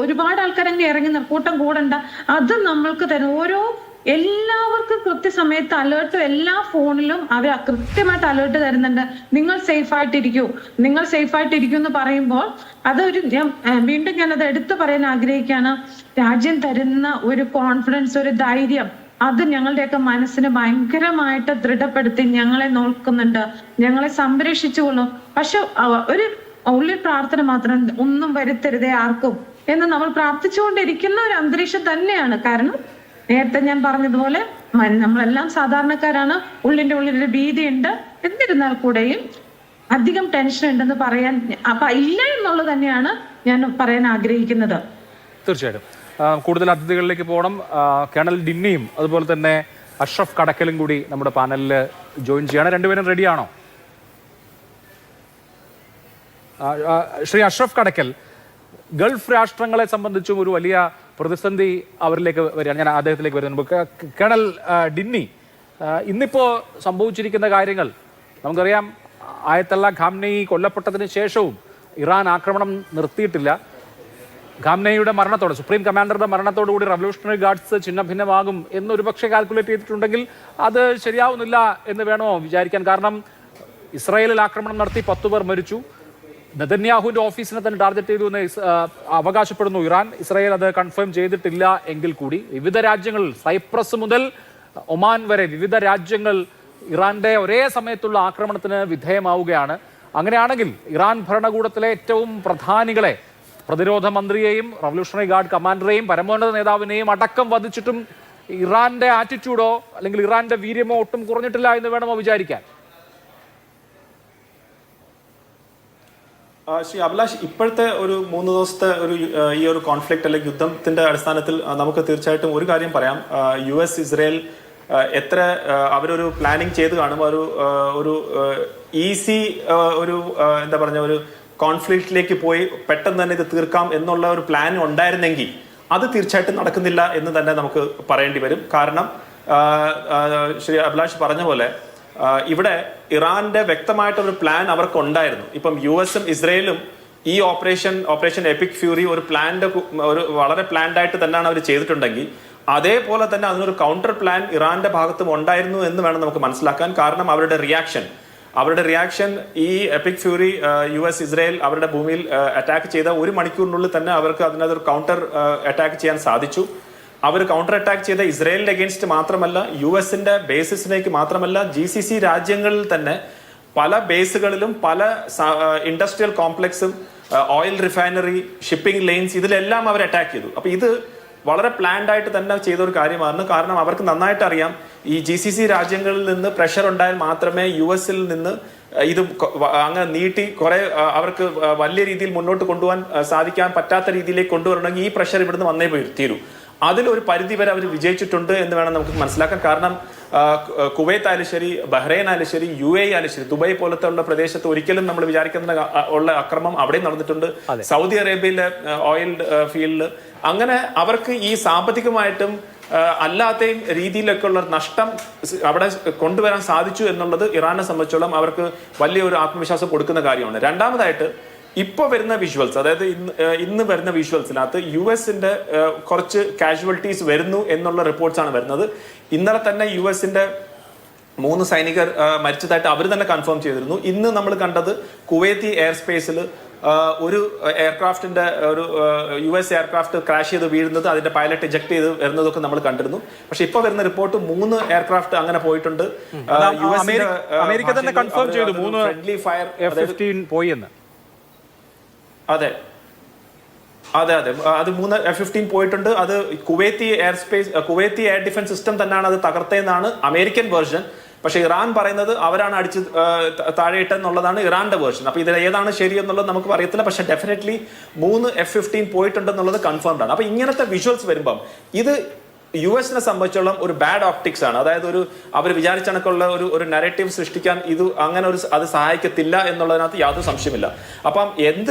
ഒരുപാട് ആൾക്കാർ അങ്ങനെ ഇറങ്ങുന്ന കൂട്ടം കൂടണ്ട. അത് നമ്മൾക്ക് തരുന്ന എല്ലാവർക്കും കൃത്യസമയത്ത് അലേർട്ട്, എല്ലാ ഫോണിലും അവർ കൃത്യമായിട്ട് അലേർട്ട് തരുന്നുണ്ട്. നിങ്ങൾ സേഫ് ആയിട്ടിരിക്കൂ, നിങ്ങൾ സേഫ് ആയിട്ടിരിക്കൂ എന്ന് പറയുമ്പോൾ വീണ്ടും ഞാനത് എടുത്തു പറയാൻ ആഗ്രഹിക്കുകയാണ്. രാജ്യം തരുന്ന ഒരു കോൺഫിഡൻസ്, ഒരു ധൈര്യം, അത് ഞങ്ങളുടെയൊക്കെ മനസ്സിനെ ഭയങ്കരമായിട്ട് ദൃഢപ്പെടുത്തി ഞങ്ങളെ നോക്കുന്നുണ്ട്, ഞങ്ങളെ സംരക്ഷിച്ചുകൊള്ളും. പക്ഷെ ഒരു ഉള്ളിൽ പ്രാർത്ഥന മാത്രം, ഒന്നും വരുത്തരുതേ ആർക്കും എന്ന് നമ്മൾ പ്രാർത്ഥിച്ചുകൊണ്ടിരിക്കുന്ന ഒരു അന്തരീക്ഷം തന്നെയാണ്. കാരണം നേരത്തെ ഞാൻ പറഞ്ഞതുപോലെ നമ്മളെല്ലാം സാധാരണക്കാരാണ്, ഉള്ളിന്റെ ഉള്ളിലൊരു ഭീതിയുണ്ട്. എന്നിരുന്നാൽ കൂടെയും അധികം ടെൻഷൻ ഉണ്ടെന്ന് പറയാൻ ഇല്ല എന്നുള്ളത് തന്നെയാണ് ഞാൻ പറയാൻ ആഗ്രഹിക്കുന്നത്. തീർച്ചയായിട്ടും കൂടുതൽ അതിഥികളിലേക്ക് പോകണം. കേണൽ ഡിന്നിയും അതുപോലെ തന്നെ അഷ്റഫ് കടക്കലും കൂടി നമ്മുടെ പാനലിൽ ജോയിൻ ചെയ്യാണ്. രണ്ടുപേരും റെഡിയാണോ? ശ്രീ അഷ്റഫ് കടക്കൽ, ഗൾഫ് രാഷ്ട്രങ്ങളെ സംബന്ധിച്ചും ഒരു വലിയ പ്രതിസന്ധി അവരിലേക്ക് വരികയാണ്. ഞാൻ അദ്ദേഹത്തിലേക്ക് വരുന്നു. കേണൽ ഡിന്നി, ഇന്നിപ്പോ സംഭവിച്ചിരിക്കുന്ന കാര്യങ്ങൾ നമുക്കറിയാം. ആയത്തുള്ള ഖാംനെയി കൊല്ലപ്പെട്ടതിന് ശേഷവും ഇറാൻ ആക്രമണം നിർത്തിയിട്ടില്ല. ഖാംനെയുടെ മരണത്തോടെ, സുപ്രീം കമാൻഡറുടെ മരണത്തോടുകൂടി റവല്യൂഷണറി ഗാർഡ്സ് ഛിന്ന ഭിന്നമാകും എന്നൊരു പക്ഷേ കാൽക്കുലേറ്റ് ചെയ്തിട്ടുണ്ടെങ്കിൽ അത് ശരിയാവുന്നില്ല എന്ന് വേണോ വിചാരിക്കാൻ? കാരണം ഇസ്രായേലിൽ ആക്രമണം നടത്തി 10 പേർ മരിച്ചു. നെതന്യാഹുവിന്റെ ഓഫീസിനെ തന്നെ ടാർഗറ്റ് ചെയ്തു എന്ന് അവകാശപ്പെടുന്നു ഇറാൻ. ഇസ്രായേൽ അത് കൺഫേം ചെയ്തിട്ടില്ല എങ്കിൽ കൂടി വിവിധ രാജ്യങ്ങൾ, സൈപ്രസ് മുതൽ ഒമാൻ വരെ വിവിധ രാജ്യങ്ങൾ ഇറാന്റെ ഒരേ സമയത്തുള്ള ആക്രമണത്തിന് വിധേയമാവുകയാണ്. അങ്ങനെയാണെങ്കിൽ ഇറാൻ ഭരണകൂടത്തിലെ ഏറ്റവും പ്രധാനികളെ, പ്രതിരോധ മന്ത്രിയെയും റവല്യൂഷണറി ഗാർഡ് കമാൻഡറെയും പരമോന്നത നേതാവിനെയും അടക്കം വധിച്ചിട്ടും ഇറാന്റെ ആറ്റിറ്റ്യൂഡോ അല്ലെങ്കിൽ ഇറാന്റെ വീര്യമോ ഒട്ടും കുറഞ്ഞിട്ടില്ല എന്ന് വേണമോ വിചാരിക്കാൻ? ശ്രീ അഭിലാഷ്, ഇപ്പോഴത്തെ ഒരു 3 ദിവസത്തെ ഈ ഒരു കോൺഫ്ലിക്റ്റ് അല്ലെങ്കിൽ യുദ്ധത്തിന്റെ അടിസ്ഥാനത്തിൽ നമുക്ക് തീർച്ചയായിട്ടും ഒരു കാര്യം പറയാം. US ഇസ്രായേൽ എത്ര അവരൊരു പ്ലാനിങ് ചെയ്ത് കാണും, ഒരു ഈസി എന്താ പറഞ്ഞ ഒരു കോൺഫ്ലിക്റ്റിലേക്ക് പോയി പെട്ടെന്ന് തന്നെ ഇത് തീർക്കാം എന്നുള്ള ഒരു പ്ലാൻ ഉണ്ടായിരുന്നെങ്കിൽ അത് തീർച്ചയായിട്ടും നടക്കുന്നില്ല എന്ന് തന്നെ നമുക്ക് പറയേണ്ടി വരും. കാരണം ശ്രീ അഭിലാഷ് പറഞ്ഞ പോലെ ഇവിടെ ഇറാന്റെ വ്യക്തമായിട്ടൊരു പ്ലാൻ അവർക്ക് ഉണ്ടായിരുന്നു. ഇപ്പം US ഇസ്രയേലും ഈ ഓപ്പറേഷൻ എപ്പിക് ഫ്യൂറി ഒരു വളരെ പ്ലാൻഡ് ആയിട്ട് തന്നെയാണ് അവർ ചെയ്തിട്ടുണ്ടെങ്കിൽ അതേപോലെ തന്നെ അതിനൊരു കൗണ്ടർ പ്ലാൻ ഇറാന്റെ ഭാഗത്തും ഉണ്ടായിരുന്നു എന്ന് വേണം നമുക്ക് മനസ്സിലാക്കാൻ. കാരണം അവരുടെ റിയാക്ഷൻ ഈ എപ്പിക് ഫ്യൂറി US ഇസ്രയേൽ അവരുടെ ഭൂമിയിൽ അറ്റാക്ക് ചെയ്ത 1 മണിക്കൂറിനുള്ളിൽ തന്നെ അവർക്ക് അതിനകത്തൊരു കൗണ്ടർ അറ്റാക്ക് ചെയ്യാൻ സാധിച്ചു. അവർ കൗണ്ടർ അറ്റാക്ക് ചെയ്ത ഇസ്രയേലിന്റെ അഗേൻസ്റ്റ് മാത്രമല്ല, US-ന്റെ ബേസിസിലേക്ക് മാത്രമല്ല, GCC രാജ്യങ്ങളിൽ തന്നെ പല ബേസുകളിലും പല ഇൻഡസ്ട്രിയൽ കോംപ്ലക്സും ഓയിൽ റിഫൈനറി, ഷിപ്പിംഗ് ലൈൻസ്, ഇതിലെല്ലാം അവർ അറ്റാക്ക് ചെയ്തു. അപ്പൊ ഇത് വളരെ പ്ലാൻഡ് ആയിട്ട് തന്നെ ചെയ്ത ഒരു കാര്യമാണ്. കാരണം അവർക്ക് നന്നായിട്ട് അറിയാം ഈ GCC രാജ്യങ്ങളിൽ നിന്ന് പ്രഷർ ഉണ്ടായാൽ മാത്രമേ US-ൽ നിന്ന് ഇത് അങ്ങ് നീട്ടി കുറെ അവർക്ക് വലിയ രീതിയിൽ മുന്നോട്ട് കൊണ്ടുപോകാൻ സാധിക്കാൻ പറ്റാത്ത രീതിയിലേക്ക് കൊണ്ടുവരണമെങ്കിൽ ഈ പ്രഷർ ഇവിടുന്ന് വന്നേ തീരൂ. അതിലൊരു പരിധി വരെ അവർ വിജയിച്ചിട്ടുണ്ട് എന്ന് വേണം നമുക്ക് മനസ്സിലാക്കാൻ. കാരണം കുവൈത്ത് ആയാലും ശരി, ബഹ്റൈൻ ആയാലും ശരി, UAE ആയാലും ശരി, ദുബായ് പോലത്തെ ഉള്ള പ്രദേശത്ത് ഒരിക്കലും നമ്മൾ വിചാരിക്കുന്ന ഉള്ള അക്രമം അവിടെയും നടന്നിട്ടുണ്ട്. സൗദി അറേബ്യയിലെ ഓയിൽ ഫീൽഡിൽ അങ്ങനെ അവർക്ക് ഈ സാമ്പത്തികമായിട്ടും അല്ലാത്ത രീതിയിലൊക്കെ ഉള്ള നഷ്ടം അവിടെ കൊണ്ടുവരാൻ സാധിച്ചു എന്നുള്ളത് ഇറാനെ സംബന്ധിച്ചോളം അവർക്ക് വലിയൊരു ആത്മവിശ്വാസം കൊടുക്കുന്ന കാര്യമാണ്. രണ്ടാമതായിട്ട് ഇപ്പൊ വരുന്ന വിഷ്വൽസ്, അതായത് ഇന്ന് വരുന്ന വിഷ്വൽസിനകത്ത് US-ന്റെ കുറച്ച് കാഷ്വാലിറ്റീസ് വരുന്നു എന്നുള്ള റിപ്പോർട്ട്സ് ആണ് വരുന്നത്. ഇന്നലെ തന്നെ US-ന്റെ 3 സൈനികർ മരിച്ചതായിട്ട് അവർ തന്നെ കൺഫേം ചെയ്തിരുന്നു. ഇന്ന് നമ്മൾ കണ്ടത് കുവൈത്തി എയർ സ്പേസിൽ ഒരു എയർക്രാഫ്റ്റിന്റെ ഒരു US എയർക്രാഫ്റ്റ് ക്രാഷ് ചെയ്ത് വീഴുന്നത്, അതിന്റെ പൈലറ്റ് ഇജക്ട് ചെയ്ത് വരുന്നതൊക്കെ നമ്മൾ കണ്ടിരുന്നു. പക്ഷെ ഇപ്പൊ വരുന്ന റിപ്പോർട്ട് 3 എയർക്രാഫ്റ്റ് അങ്ങനെ പോയിട്ടുണ്ട്. അമേരിക്ക തന്നെ കൺഫേം ചെയ്തു 3 ഫ്രണ്ട്ലി ഫയർ F-15 പോയി എന്ന്. അതെ, അത് 3 F-15 പോയിട്ടുണ്ട്. അത് കുവൈത്തി എയർ ഡിഫൻസ് സിസ്റ്റം തന്നെയാണ് അത് തകർത്തതെന്നാണ് അമേരിക്കൻ വേർഷൻ. പക്ഷെ ഇറാൻ പറയുന്നത് അവരാണ് അടിച്ച് താഴെയിട്ടെന്നുള്ളതാണ് ഇറാന്റെ വേർഷൻ. അപ്പൊ ഇത് ഏതാണ് ശരി എന്നുള്ളത് നമുക്ക് അറിയത്തില്ല. പക്ഷെ ഡെഫിനറ്റ്ലി 3 F-15 പോയിട്ടുണ്ടെന്നുള്ളത് കൺഫേംഡ് ആണ്. അപ്പൊ ഇങ്ങനത്തെ വിഷ്വൽസ് വരുമ്പം ഇത് US-നെ സംബന്ധിച്ചോളം ഒരു ബാഡ് ഓപ്റ്റിക്സ് ആണ്. അതായത് അവർ വിചാരിച്ച കണക്കുള്ള ഒരു നരേറ്റീവ് സൃഷ്ടിക്കാൻ ഇത് അങ്ങനെ അത് സഹായിക്കത്തില്ല എന്നുള്ളതിനകത്ത് യാതൊരു സംശയമില്ല. അപ്പം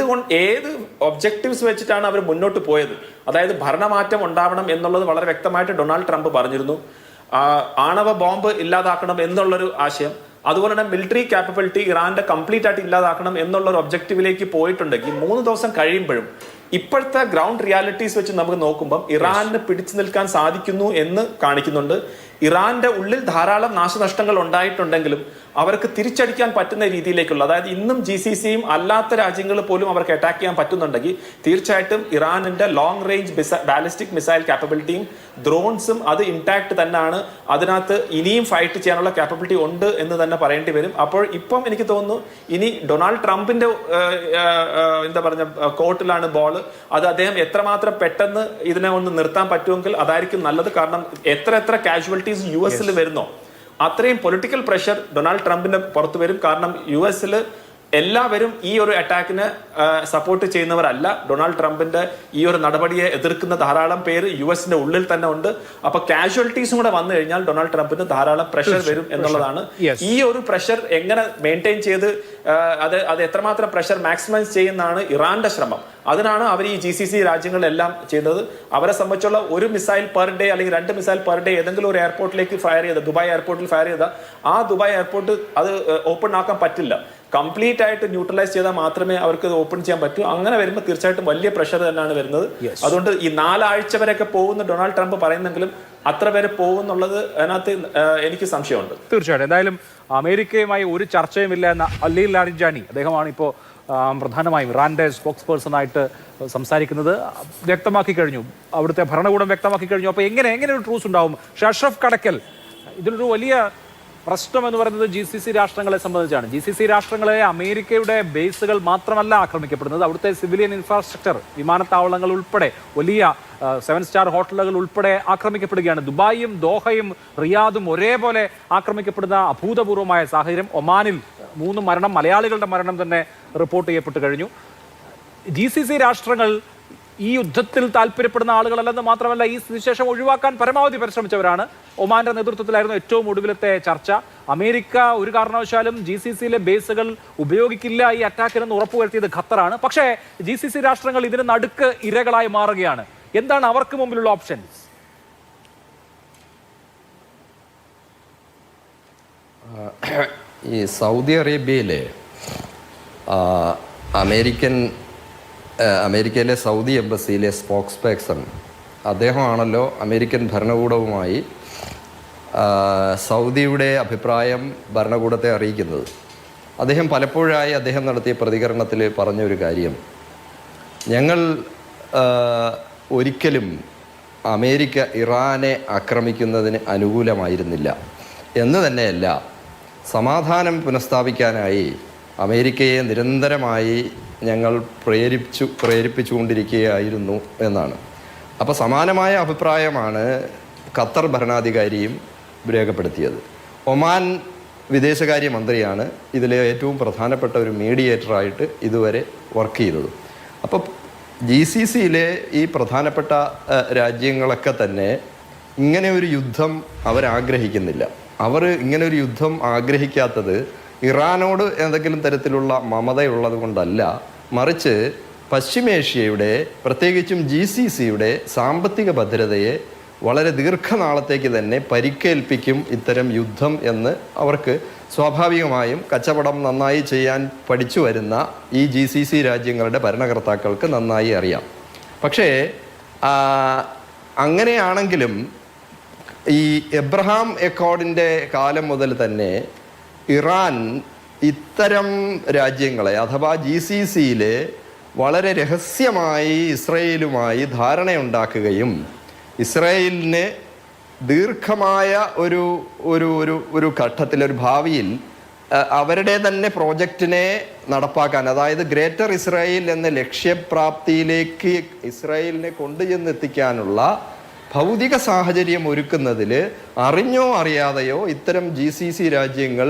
ഏത് ഒബ്ജക്റ്റീവ്സ് വെച്ചിട്ടാണ് അവർ മുന്നോട്ട് പോയത്, അതായത് ഭരണമാറ്റം ഉണ്ടാവണം എന്നുള്ളത് വളരെ വ്യക്തമായിട്ട് ഡൊണാൾഡ് ട്രംപ് പറഞ്ഞിരുന്നു. ആണവ ബോംബ് ഇല്ലാതാക്കണം എന്നുള്ളൊരു ആശയം, അതുപോലെ തന്നെ മിലിറ്ററി കാപ്പബിലിറ്റി ഇറാന്റെ കംപ്ലീറ്റ് ആയിട്ട് ഇല്ലാതാക്കണം എന്നുള്ള ഒരു ഒബ്ജക്റ്റീവിലേക്ക് പോയിട്ടുണ്ടെങ്കിൽ 3 ദിവസം കഴിയുമ്പോഴും ഇപ്പോഴത്തെ ഗ്രൗണ്ട് റിയാലിറ്റീസ് വെച്ച് നമുക്ക് നോക്കുമ്പോൾ ഇറാന് പിടിച്ചു നിൽക്കാൻ സാധിക്കുന്നു എന്ന് കാണിക്കുന്നുണ്ട്. ഇറാന്റെ ഉള്ളിൽ ധാരാളം നാശനഷ്ടങ്ങൾ ഉണ്ടായിട്ടുണ്ടെങ്കിലും അവർക്ക് തിരിച്ചടിക്കാൻ പറ്റുന്ന രീതിയിലേക്കുള്ള, അതായത് ഇന്നും GCCയും അല്ലാത്ത രാജ്യങ്ങൾ പോലും അവർക്ക് അറ്റാക്ക് ചെയ്യാൻ പറ്റുന്നുണ്ടെങ്കിൽ തീർച്ചയായിട്ടും ഇറാനിന്റെ ലോങ് റേഞ്ച് ബാലിസ്റ്റിക് മിസൈൽ കാപ്പബിലിറ്റിയും ഡ്രോൺസും അത് ഇൻടാക്ട് തന്നെയാണ്. അതിനകത്ത് ഇനിയും ഫൈറ്റ് ചെയ്യാനുള്ള കാപ്പബിലിറ്റി ഉണ്ട് എന്ന് തന്നെ പറയേണ്ടി വരും. അപ്പോൾ ഇപ്പം എനിക്ക് തോന്നുന്നു ഇനി ഡൊണാൾഡ് ട്രംപിന്റെ എന്താ പറഞ്ഞ കോർട്ടിലാണ് ബോൾ. അത് അദ്ദേഹം എത്രമാത്രം പെട്ടെന്ന് ഇതിനെ ഒന്ന് നിർത്താൻ പറ്റുമെങ്കിൽ അതായിരിക്കും നല്ലത്. കാരണം എത്ര കാഷ്വാലിറ്റീസ് US-ൽ വരുന്നോ അത്രയും പൊളിറ്റിക്കൽ പ്രഷർ ഡൊണാൾഡ് ട്രംപിന്റെ പുറത്തു വരും. കാരണം US-ൽ എല്ലാവരും ഈ ഒരു അറ്റാക്കിന് സപ്പോർട്ട് ചെയ്യുന്നവരല്ല. ഡൊണാൾഡ് ട്രംപിന്റെ ഈ ഒരു നടപടിയെ എതിർക്കുന്ന ധാരാളം പേര് US-ന്റെ ഉള്ളിൽ തന്നെ ഉണ്ട്. അപ്പൊ കാഷ്വാലിറ്റീസും കൂടെ വന്നു കഴിഞ്ഞാൽ ഡൊണാൾഡ് ട്രംപിന് ധാരാളം പ്രഷർ വരും എന്നുള്ളതാണ്. ഈ ഒരു പ്രഷർ എങ്ങനെ മെയിൻറ്റെയിൻ ചെയ്ത് അത് എത്രമാത്രം പ്രഷർ മാക്സിമൈസ് ചെയ്യുന്നതാണ് ഇറാന്റെ ശ്രമം. അതിനാണ് അവർ ഈ GCC രാജ്യങ്ങളിലെല്ലാം ചെയ്യുന്നത്. അവരെ സംബന്ധിച്ചുള്ള ഒരു മിസൈൽ പെർ ഡേ അല്ലെങ്കിൽ 2 മിസൈൽ പെർ ഡേ ഏതെങ്കിലും ഒരു എയർപോർട്ടിലേക്ക് ഫയർ ചെയ്ത, ദുബായ് എയർപോർട്ടിൽ ഫയർ ചെയ്ത ആ ദുബായ് എയർപോർട്ട് അത് ഓപ്പൺ ആക്കാൻ പറ്റില്ല. കംപ്ലീറ്റ് ആയിട്ട് ന്യൂട്രലൈസ് ചെയ്താൽ മാത്രമേ അവർക്ക് ഓപ്പൺ ചെയ്യാൻ പറ്റൂ. അങ്ങനെ വരുമ്പോൾ തീർച്ചയായിട്ടും വലിയ പ്രഷർ തന്നെയാണ് വരുന്നത്. അതുകൊണ്ട് ഈ 4 ആഴ്ച വരെയൊക്കെ പോകുന്ന ഡൊണാൾഡ് ട്രംപ് പറയുന്നെങ്കിലും അത്ര പേര് പോകുന്നുള്ളത് അതിനകത്ത് എനിക്ക് സംശയമുണ്ട്. തീർച്ചയായിട്ടും. എന്തായാലും അമേരിക്കയുമായി ഒരു ചർച്ചയുമില്ല എന്ന അലി ലാരിജാനി, അദ്ദേഹമാണ് ഇപ്പോൾ പ്രധാനമായും ഇറാന്റെ സ്പോക്സ് പേഴ്സണായിട്ട് സംസാരിക്കുന്നത്, വ്യക്തമാക്കി കഴിഞ്ഞു. അവിടുത്തെ ഭരണകൂടം വ്യക്തമാക്കി കഴിഞ്ഞു. അപ്പോൾ എങ്ങനെ ഒരു ട്രൂസ് ഉണ്ടാവും? അഷ്റഫ് കടക്കൽ, ഇതിലൊരു വലിയ പ്രശ്നം എന്ന് പറയുന്നത് GCC രാഷ്ട്രങ്ങളെ സംബന്ധിച്ചാണ്. GCC രാഷ്ട്രങ്ങളെ അമേരിക്കയുടെ ബേസുകൾ മാത്രമല്ല ആക്രമിക്കപ്പെടുന്നത്, അവിടുത്തെ സിവിലിയൻ ഇൻഫ്രാസ്ട്രക്ചർ, വിമാനത്താവളങ്ങൾ ഉൾപ്പെടെ, വലിയ 7 സ്റ്റാർ ഹോട്ടലുകൾ ഉൾപ്പെടെ ആക്രമിക്കപ്പെടുകയാണ്. ദുബായും ദോഹയും റിയാദും ഒരേപോലെ ആക്രമിക്കപ്പെടുന്ന അഭൂതപൂർവമായ സാഹചര്യം. ഒമാനിൽ 3 മരണം, മലയാളികളുടെ മരണം തന്നെ റിപ്പോർട്ട് ചെയ്യപ്പെട്ട് കഴിഞ്ഞു. GCC രാഷ്ട്രങ്ങൾ ഈ യുദ്ധത്തിൽ താല്പര്യപ്പെടുന്ന ആളുകളല്ലെന്ന് മാത്രമല്ല, ഈ സ്ഥിതിശേഷം ഒഴിവാക്കാൻ പരമാവധി പരിശ്രമിച്ചവരാണ്. ഒമാന്റെ നേതൃത്വത്തിലായിരുന്നു ഏറ്റവും ഒടുവിലത്തെ ചർച്ച. അമേരിക്ക ഒരു കാരണവശാലും GCCയിലെ ബേസുകൾ ഉപയോഗിക്കില്ല ഈ അറ്റാക്കിനെന്ന് ഉറപ്പുവരുത്തിയത് ഖത്തറാണ്. പക്ഷേ GCC രാഷ്ട്രങ്ങൾ ഇതിന് നടുക്ക് ഇരകളായി മാറുകയാണ്. എന്താണ് അവർക്ക് മുമ്പിലുള്ള ഓപ്ഷൻസ്? ഈ സൗദി അറേബ്യയിലെ അമേരിക്കയിലെ സൗദി എംബസിയിലെ സ്പോക്സ് പേഴ്സൺ അദ്ദേഹമാണല്ലോ അമേരിക്കൻ ഭരണകൂടവുമായി സൗദിയുടെ അഭിപ്രായം ഭരണകൂടത്തെ അറിയിക്കുന്നത്. അദ്ദേഹം പലപ്പോഴായി അദ്ദേഹം നടത്തിയ പ്രതികരണത്തിൽ പറഞ്ഞൊരു കാര്യം, ഞങ്ങൾ ഒരിക്കലും അമേരിക്ക ഇറാനെ ആക്രമിക്കുന്നതിന് അനുകൂലമായിരുന്നില്ല എന്ന് തന്നെയല്ല, സമാധാനം പുനഃസ്ഥാപിക്കാനായി അമേരിക്കയെ നിരന്തരമായി ഞങ്ങൾ പ്രേരിപ്പിച്ചുകൊണ്ടിരിക്കുകയായിരുന്നു എന്നാണ്. അപ്പോൾ സമാനമായ അഭിപ്രായമാണ് ഖത്തർ ഭരണാധികാരിയും രേഖപ്പെടുത്തിയത്. ഒമാൻ വിദേശകാര്യ മന്ത്രിയാണ് ഇതിലെ ഏറ്റവും പ്രധാനപ്പെട്ട ഒരു മീഡിയേറ്ററായിട്ട് ഇതുവരെ വർക്ക് ചെയ്തത്. അപ്പോൾ GCCയിലെ ഈ പ്രധാനപ്പെട്ട രാജ്യങ്ങളൊക്കെ തന്നെ ഇങ്ങനെ ഒരു യുദ്ധം അവരാഗ്രഹിക്കുന്നില്ല. അവർ ഇങ്ങനെ ഒരു യുദ്ധം ആഗ്രഹിക്കാത്തത് ഇറാനോട് എന്തെങ്കിലും തരത്തിലുള്ള മമതയുള്ളത് കൊണ്ടല്ല, മറിച്ച് പശ്ചിമേഷ്യയുടെ പ്രത്യേകിച്ചും GCCയുടെ സാമ്പത്തിക ഭദ്രതയെ വളരെ ദീർഘനാളത്തേക്ക് തന്നെ പരിക്കേൽപ്പിക്കും ഇത്തരം യുദ്ധം എന്ന് അവർക്ക് സ്വാഭാവികമായും കച്ചവടം നന്നായി ചെയ്യാൻ പഠിച്ചു വരുന്ന ഈ GCC രാജ്യങ്ങളുടെ ഭരണകർത്താക്കൾക്ക് നന്നായി അറിയാം. പക്ഷേ അങ്ങനെയാണെങ്കിലും ഈ എബ്രഹാം അക്കോർഡിൻ്റെ കാലം മുതൽ തന്നെ ഇറാൻ ഇത്തരം രാജ്യങ്ങളെ അഥവാ GCCയിലെ വളരെ രഹസ്യമായി ഇസ്രയേലുമായി ധാരണയുണ്ടാക്കുകയും ഇസ്രയേലിന് ദീർഘമായ ഒരു ഒരു ഒരു ഒരു ഘട്ടത്തിൽ, ഒരു ഭാവിയിൽ അവരുടെ തന്നെ പ്രോജക്റ്റിനെ നടപ്പാക്കാൻ, അതായത് ഗ്രേറ്റർ ഇസ്രായേൽ എന്ന ലക്ഷ്യപ്രാപ്തിയിലേക്ക് ഇസ്രായേലിനെ കൊണ്ടുചെന്നെത്തിക്കാനുള്ള ഭൗതിക സാഹചര്യം ഒരുക്കുന്നതിൽ അറിഞ്ഞോ അറിയാതെയോ ഇത്തരം GCC രാജ്യങ്ങൾ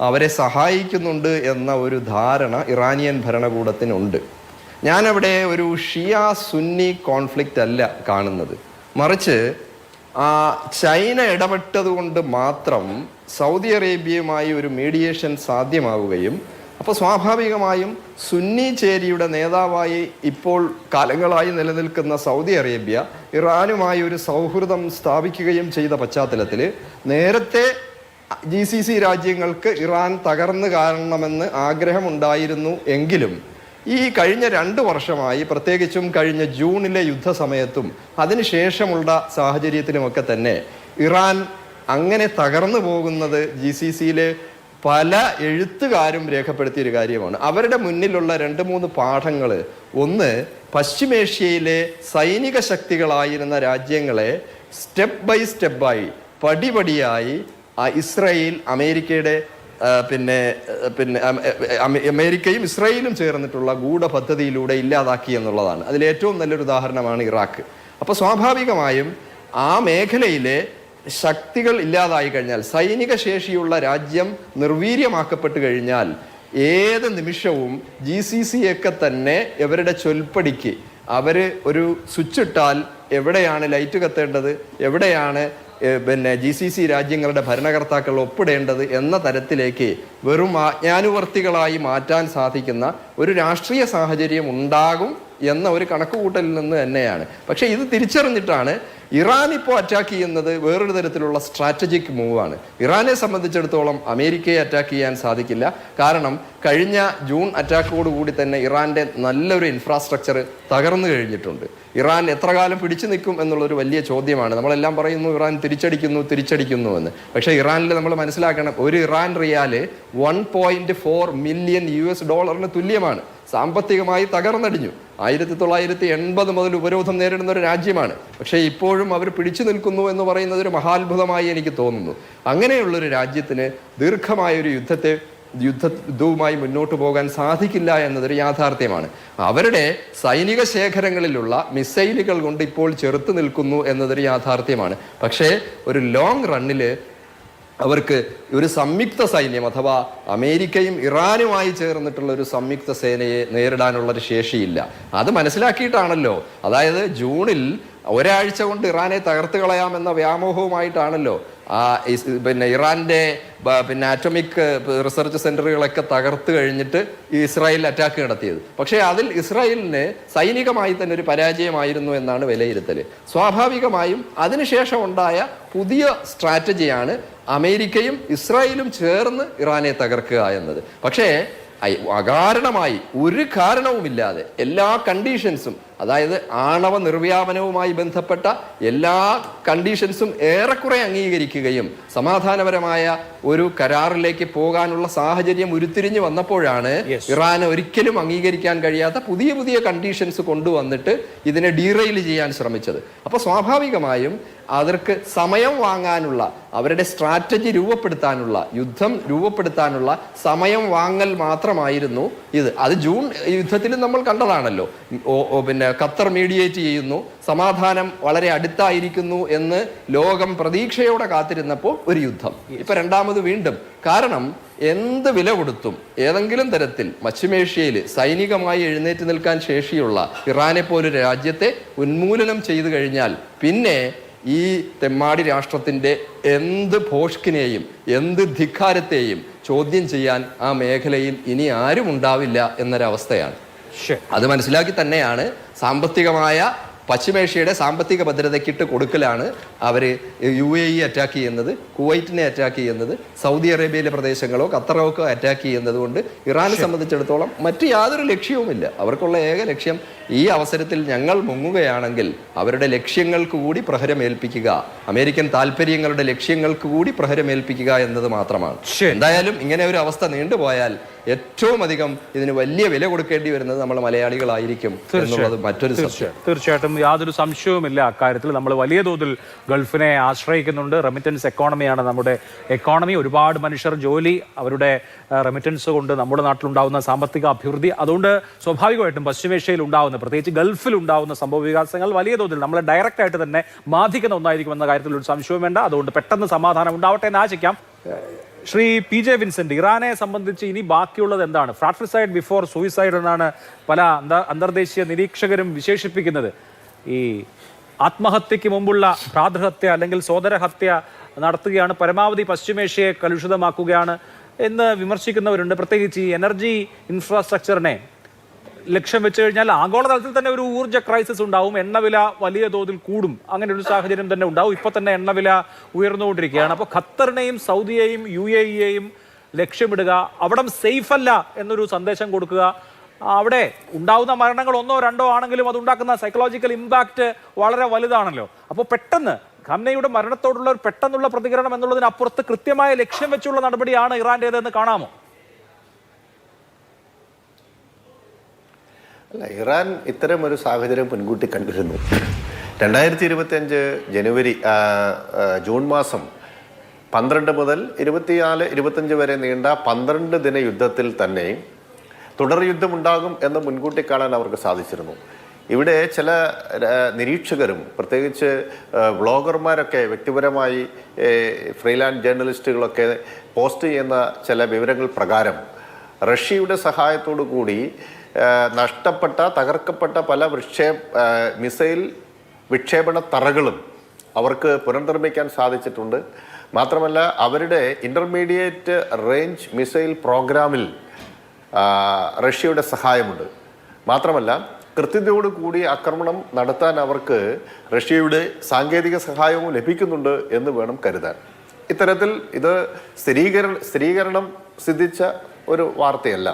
അവരെ സഹായിക്കുന്നുണ്ട് എന്ന ഒരു ധാരണ ഇറാനിയൻ ഭരണകൂടത്തിനുണ്ട്. ഞാനവിടെ ഒരു ഷിയ സുന്നി കോൺഫ്ലിക്റ്റ് അല്ല കാണുന്നത്, മറിച്ച് ചൈന ഇടപെട്ടതുകൊണ്ട് മാത്രം സൗദി അറേബ്യയുമായി ഒരു മീഡിയേഷൻ സാധ്യമാവുകയും അപ്പോൾ സ്വാഭാവികമായും സുന്നി ചേരിയുടെ നേതാവായി ഇപ്പോൾ കാലങ്ങളായി നിലനിൽക്കുന്ന സൗദി അറേബ്യ ഇറാനുമായി ഒരു സൗഹൃദം സ്ഥാപിക്കുകയും ചെയ്ത പശ്ചാത്തലത്തിൽ നേരത്തെ GCC രാജ്യങ്ങൾക്ക് ഇറാൻ തകർന്നു കാണണമെന്ന് ആഗ്രഹമുണ്ടായിരുന്നു എങ്കിലും ഈ കഴിഞ്ഞ 2 വർഷമായി, പ്രത്യേകിച്ചും കഴിഞ്ഞ ജൂണിലെ യുദ്ധസമയത്തും അതിനുശേഷമുള്ള സാഹചര്യത്തിലുമൊക്കെ തന്നെ ഇറാൻ അങ്ങനെ തകർന്നു പോകുന്നത് GCCയിലെ പല എഴുത്തുകാരും രേഖപ്പെടുത്തിയൊരു കാര്യമാണ്. അവരുടെ മുന്നിലുള്ള 2-3 പാഠങ്ങൾ, ഒന്ന്, പശ്ചിമേഷ്യയിലെ സൈനിക ശക്തികളായിരുന്ന രാജ്യങ്ങളെ സ്റ്റെപ്പ് ബൈ സ്റ്റെപ്പായി പടിപടിയായി ഇസ്രായേൽ അമേരിക്കയുടെ അമേരിക്കയും ഇസ്രായേലും ചേർന്നിട്ടുള്ള ഗൂഢപദ്ധതിയിലൂടെ ഇല്ലാതാക്കി എന്നുള്ളതാണ്. അതിലേറ്റവും നല്ലൊരു ഉദാഹരണമാണ് ഇറാഖ്. അപ്പോൾ സ്വാഭാവികമായും ആ മേഖലയിലെ ശക്തികൾ ഇല്ലാതായി കഴിഞ്ഞാൽ, സൈനിക ശേഷിയുള്ള രാജ്യം നിർവീര്യമാക്കപ്പെട്ടു കഴിഞ്ഞാൽ ഏത് നിമിഷവും GCC ഒക്കെ തന്നെ ഇവരുടെ ചൊൽപ്പടിക്ക് അവർ ഒരു സ്വിച്ച് ഇട്ടാൽ എവിടെയാണ് ലൈറ്റ് കത്തേണ്ടത്, എവിടെയാണ് പിന്നെ GCC രാജ്യങ്ങളുടെ ഭരണകർത്താക്കൾ ഒപ്പിടേണ്ടത് എന്ന തരത്തിലേക്ക് വെറും ആജ്ഞാനുവർത്തികളായി മാറ്റാൻ സാധിക്കുന്ന ഒരു രാഷ്ട്രീയ സാഹചര്യം ഉണ്ടാകും എന്ന ഒരു കണക്കുകൂട്ടലിൽ നിന്ന് തന്നെയാണ്. പക്ഷേ ഇത് തിരിച്ചറിഞ്ഞിട്ടാണ് ഇറാൻ ഇപ്പോൾ അറ്റാക്ക് ചെയ്യുന്നത്. വേറൊരു തരത്തിലുള്ള സ്ട്രാറ്റജിക് മൂവാണ്. ഇറാനെ സംബന്ധിച്ചിടത്തോളം അമേരിക്കയെ അറ്റാക്ക് ചെയ്യാൻ സാധിക്കില്ല. കാരണം കഴിഞ്ഞ ജൂൺ അറ്റാക്കോടുകൂടി തന്നെ ഇറാന്റെ നല്ലൊരു ഇൻഫ്രാസ്ട്രക്ചർ തകർന്നു കഴിഞ്ഞിട്ടുണ്ട്. ഇറാൻ എത്ര കാലം പിടിച്ചു നിൽക്കും എന്നുള്ളൊരു വലിയ ചോദ്യമാണ്. നമ്മളെല്ലാം പറയുന്നു ഇറാൻ തിരിച്ചടിക്കുന്നു എന്ന്. പക്ഷേ ഇറാനിൽ നമ്മൾ മനസ്സിലാക്കണം, ഒരു ഇറാൻ റിയാല് $1.4 മില്യൺ തുല്യമാണ്. സാമ്പത്തികമായി തകർന്നടിഞ്ഞു. 1980 മുതൽ ഉപരോധം നേരിടുന്ന ഒരു രാജ്യമാണ്. പക്ഷേ ഇപ്പോഴും അവർ പിടിച്ചു നിൽക്കുന്നു എന്ന് പറയുന്നത് ഒരു മഹാത്ഭുതമായി എനിക്ക് തോന്നുന്നു. അങ്ങനെയുള്ളൊരു രാജ്യത്തിന് ദീർഘമായൊരു യുദ്ധവുമായി മുന്നോട്ട് പോകാൻ സാധിക്കില്ല എന്നതൊരു യാഥാർത്ഥ്യമാണ്. അവരുടെ സൈനിക ശേഖരങ്ങളിലുള്ള മിസൈലുകൾ കൊണ്ട് ഇപ്പോൾ ചെറുത്ത് നിൽക്കുന്നു എന്നതൊരു യാഥാർത്ഥ്യമാണ്. പക്ഷേ ഒരു ലോങ് റണ്ണില് അവർക്ക് ഒരു സംയുക്ത സൈന്യം അഥവാ അമേരിക്കയും ഇറാനുമായി ചേർന്നിട്ടുള്ള ഒരു സംയുക്ത സേനയെ നേരിടാനുള്ളൊരു ശേഷിയില്ല. അത് മനസ്സിലാക്കിയിട്ടാണല്ലോ, അതായത് ജൂണിൽ ഒരാഴ്ച കൊണ്ട് ഇറാനെ തകർത്ത് കളയാമെന്ന വ്യാമോഹവുമായിട്ടാണല്ലോ പിന്നെ ഇറാന്റെ പിന്നെ ആറ്റോമിക് റിസർച്ച് സെന്ററുകളൊക്കെ തകർത്ത് കഴിഞ്ഞിട്ട് ഇസ്രായേൽ അറ്റാക്ക് നടത്തിയത്. പക്ഷേ അതിൽ ഇസ്രായേലിന് സൈനികമായി തന്നെ ഒരു പരാജയമായിരുന്നു എന്നാണ് വിലയിരുത്തൽ. സ്വാഭാവികമായും അതിനുശേഷം ഉണ്ടായ പുതിയ സ്ട്രാറ്റജിയാണ് അമേരിക്കയും ഇസ്രായേലും ചേർന്ന് ഇറാനെ തകർക്കുക എന്നത്. പക്ഷേ അകാരണമായി ഒരു കാരണവുമില്ലാതെ എല്ലാ കണ്ടീഷൻസും, അതായത് ആണവ നിർവ്യാപനവുമായി ബന്ധപ്പെട്ട എല്ലാ കണ്ടീഷൻസും ഏറെക്കുറെ അംഗീകരിക്കുകയും സമാധാനപരമായ ഒരു കരാറിലേക്ക് പോകാനുള്ള സാഹചര്യം ഉരുത്തിരിഞ്ഞു വന്നപ്പോഴാണ് ഇറാൻ ഒരിക്കലും അംഗീകരിക്കാൻ കഴിയാത്ത പുതിയ പുതിയ കണ്ടീഷൻസ് കൊണ്ടുവന്നിട്ട് ഇതിനെ ഡീറെയിൽ ചെയ്യാൻ ശ്രമിച്ചത്. അപ്പോൾ സ്വാഭാവികമായും അവർക്ക് സമയം വാങ്ങാനുള്ള, അവരുടെ സ്ട്രാറ്റജി രൂപപ്പെടുത്താനുള്ള, യുദ്ധം രൂപപ്പെടുത്താനുള്ള സമയം വാങ്ങൽ മാത്രമായിരുന്നു ഇത്. അത് ജൂൺ യുദ്ധത്തിൽ നമ്മൾ കണ്ടതാണല്ലോ. പിന്നെ ഖത്തർ മീഡിയേറ്റ് ചെയ്യുന്നു, സമാധാനം വളരെ അടുത്തായിരിക്കുന്നു എന്ന് ലോകം പ്രതീക്ഷയോടെ കാത്തിരുന്നപ്പോൾ ഒരു യുദ്ധം. ഇപ്പൊ രണ്ടാമത് വീണ്ടും. കാരണം എന്ത് വില കൊടുത്തും ഏതെങ്കിലും തരത്തിൽ പശ്ചിമേഷ്യയിൽ സൈനികമായി എഴുന്നേറ്റ് നിൽക്കാൻ ശേഷിയുള്ള ഇറാനെ പോലൊരു രാജ്യത്തെ ഉന്മൂലനം ചെയ്തു കഴിഞ്ഞാൽ പിന്നെ ഈ തെമ്മാടി രാഷ്ട്രത്തിന്റെ എന്ത് ഭോഷ്കിനെയും എന്ത് ധിക്കാരത്തെയും ചോദ്യം ചെയ്യാൻ ആ മേഖലയിൽ ഇനി ആരും ഉണ്ടാവില്ല എന്നൊരവസ്ഥയാണ്. അത് മനസ്സിലാക്കി തന്നെയാണ് സാമ്പത്തികമായ പശ്ചിമേഷ്യയുടെ സാമ്പത്തിക ഭദ്രതയ്ക്കിട്ട് കൊടുക്കലാണ് അവർ UAE അറ്റാക്ക് ചെയ്യുന്നത്, കുവൈറ്റിനെ അറ്റാക്ക് ചെയ്യുന്നത്, സൗദി അറേബ്യയിലെ പ്രദേശങ്ങളോ ഖത്തറോ ഒക്കെ അറ്റാക്ക് ചെയ്യുന്നത് കൊണ്ട് ഇറാനെ സംബന്ധിച്ചിടത്തോളം മറ്റു യാതൊരു ലക്ഷ്യവുമില്ല. അവർക്കുള്ള ഏക ലക്ഷ്യം ഈ അവസരത്തിൽ ഞങ്ങൾ മുങ്ങുകയാണെങ്കിൽ അവരുടെ ലക്ഷ്യങ്ങൾക്ക് കൂടി പ്രഹരമേൽപ്പിക്കുക, അമേരിക്കൻ താല്പര്യങ്ങളുടെ ലക്ഷ്യങ്ങൾക്ക് കൂടി പ്രഹരമേൽപ്പിക്കുക എന്നത് മാത്രമാണ്. എന്തായാലും ഇങ്ങനെ ഒരു അവസ്ഥ നീണ്ടുപോയാൽ ഏറ്റവും അധികം ഇതിന് വലിയ വില കൊടുക്കേണ്ടി വരുന്നത് നമ്മൾ മലയാളികളായിരിക്കും എന്നുള്ളത് മറ്റൊരു സത്യം. തീർച്ചയായിട്ടും യാതൊരു സംശയവുമില്ല അക്കാര്യത്തിൽ. നമ്മൾ വലിയ തോതിൽ ഗൾഫിനെ ആശ്രയിക്കുന്നുണ്ട്. റെമിറ്റൻസ് എക്കോണമിയാണ് നമ്മുടെ എക്കോണമി. ഒരുപാട് മനുഷ്യർ ജോലി, അവരുടെ റെമിറ്റൻസ് കൊണ്ട് നമ്മുടെ നാട്ടിലുണ്ടാകുന്ന സാമ്പത്തിക അഭിവൃദ്ധി, അതുകൊണ്ട് സ്വാഭാവികമായിട്ടും പശ്ചിമേഷ്യയിൽ ഉണ്ടാകുന്ന, പ്രത്യേകിച്ച് ഗൾഫിൽ ഉണ്ടാകുന്ന സംഭവ വികാസങ്ങൾ വലിയ തോതിൽ നമ്മളെ ഡയറക്റ്റ് ആയിട്ട് തന്നെ ബാധിക്കുന്ന ഒന്നായിരിക്കും എന്ന കാര്യത്തിൽ ഒരു സംശയവും വേണ്ട. അതുകൊണ്ട് പെട്ടെന്ന് സമാധാനം ഉണ്ടാവട്ടെ എന്ന് ആശിക്കാം. ശ്രീ PJ വിൻസെന്റ്, ഇറാനെ സംബന്ധിച്ച് ഇനി ബാക്കിയുള്ളത് എന്താണ്? ഫ്രാട്രിസൈഡ് ബിഫോർ സൂയിസൈഡ് എന്നാണ് പല അന്തർദേശീയ നിരീക്ഷകരും വിശേഷിപ്പിക്കുന്നത്. ഈ ആത്മഹത്യക്ക് മുമ്പുള്ള ഭ്രാതൃഹത്യ അല്ലെങ്കിൽ സോദരഹത്യ നടത്തുകയാണ്, പരമാവധി പശ്ചിമേഷ്യയെ കലുഷിതമാക്കുകയാണ് എന്ന് വിമർശിക്കുന്നവരുണ്ട്. പ്രത്യേകിച്ച് ഈ എനർജി ഇൻഫ്രാസ്ട്രക്ചറിനെ ലക്ഷ്യം വെച്ച് കഴിഞ്ഞാൽ ആഗോളതലത്തിൽ തന്നെ ഒരു ഊർജ്ജ ക്രൈസിസ് ഉണ്ടാവും, എണ്ണവില വലിയ തോതിൽ കൂടും, അങ്ങനെ ഒരു സാഹചര്യം തന്നെ ഉണ്ടാവും. ഇപ്പൊ തന്നെ എണ്ണവില ഉയർന്നുകൊണ്ടിരിക്കുകയാണ്. അപ്പോൾ ഖത്തറിനെയും സൗദിയെയും UAEയെയും ലക്ഷ്യമിടുക, അവിടം സേഫ് അല്ല എന്നൊരു സന്ദേശം കൊടുക്കുക, അവിടെ ഉണ്ടാവുന്ന മരണങ്ങൾ 1 or 2 ആണെങ്കിലും അതുണ്ടാക്കുന്ന സൈക്കോളജിക്കൽ ഇമ്പാക്റ്റ് വളരെ വലുതാണല്ലോ. അപ്പോൾ പെട്ടെന്ന് ഖംനയുടെ മരണത്തോടുള്ള ഒരു പെട്ടെന്നുള്ള പ്രതികരണം എന്നുള്ളതിനപ്പുറത്ത് കൃത്യമായ ലക്ഷ്യം വെച്ചുള്ള നടപടിയാണ് ഇറാന്റേതെന്ന് കാണാമോ? അല്ല, ഇറാൻ ഇത്തരം ഒരു സാഹചര്യം മുൻകൂട്ടി കണ്ടിരുന്നു. 2025 ജനുവരി ജൂൺ മാസം 12 മുതൽ 24-25 വരെ നീണ്ട 12 ദിന യുദ്ധത്തിൽ തന്നെ തുടർ യുദ്ധമുണ്ടാകും എന്ന് മുൻകൂട്ടി കാണാൻ അവർക്ക് സാധിച്ചിരുന്നു. ഇവിടെ ചില നിരീക്ഷകരും പ്രത്യേകിച്ച് വ്ളോഗർമാരൊക്കെ വ്യക്തിപരമായി ഫ്രീലാൻസ് ജേർണലിസ്റ്റുകളൊക്കെ പോസ്റ്റ് ചെയ്യുന്ന ചില വിവരങ്ങൾ പ്രകാരം റഷ്യയുടെ സഹായത്തോടു കൂടി നഷ്ടപ്പെട്ട തകർക്കപ്പെട്ട പല മിസൈൽ വിക്ഷേപണ തറകളും അവർക്ക് പുനർനിർമ്മിക്കാൻ സാധിച്ചിട്ടുണ്ട്. മാത്രമല്ല അവരുടെ ഇൻ്റർമീഡിയറ്റ് റേഞ്ച് മിസൈൽ പ്രോഗ്രാമിൽ റഷ്യയുടെ സഹായമുണ്ട്. മാത്രമല്ല കൃത്യതയോടുകൂടി ആക്രമണം നടത്താൻ അവർക്ക് റഷ്യയുടെ സാങ്കേതിക സഹായവും ലഭിക്കുന്നുണ്ട് എന്ന് വേണം കരുതാൻ. ഇത്തരത്തിൽ ഇത് സ്ഥിരീകരണം സിദ്ധിച്ച ഒരു വാർത്തയല്ല.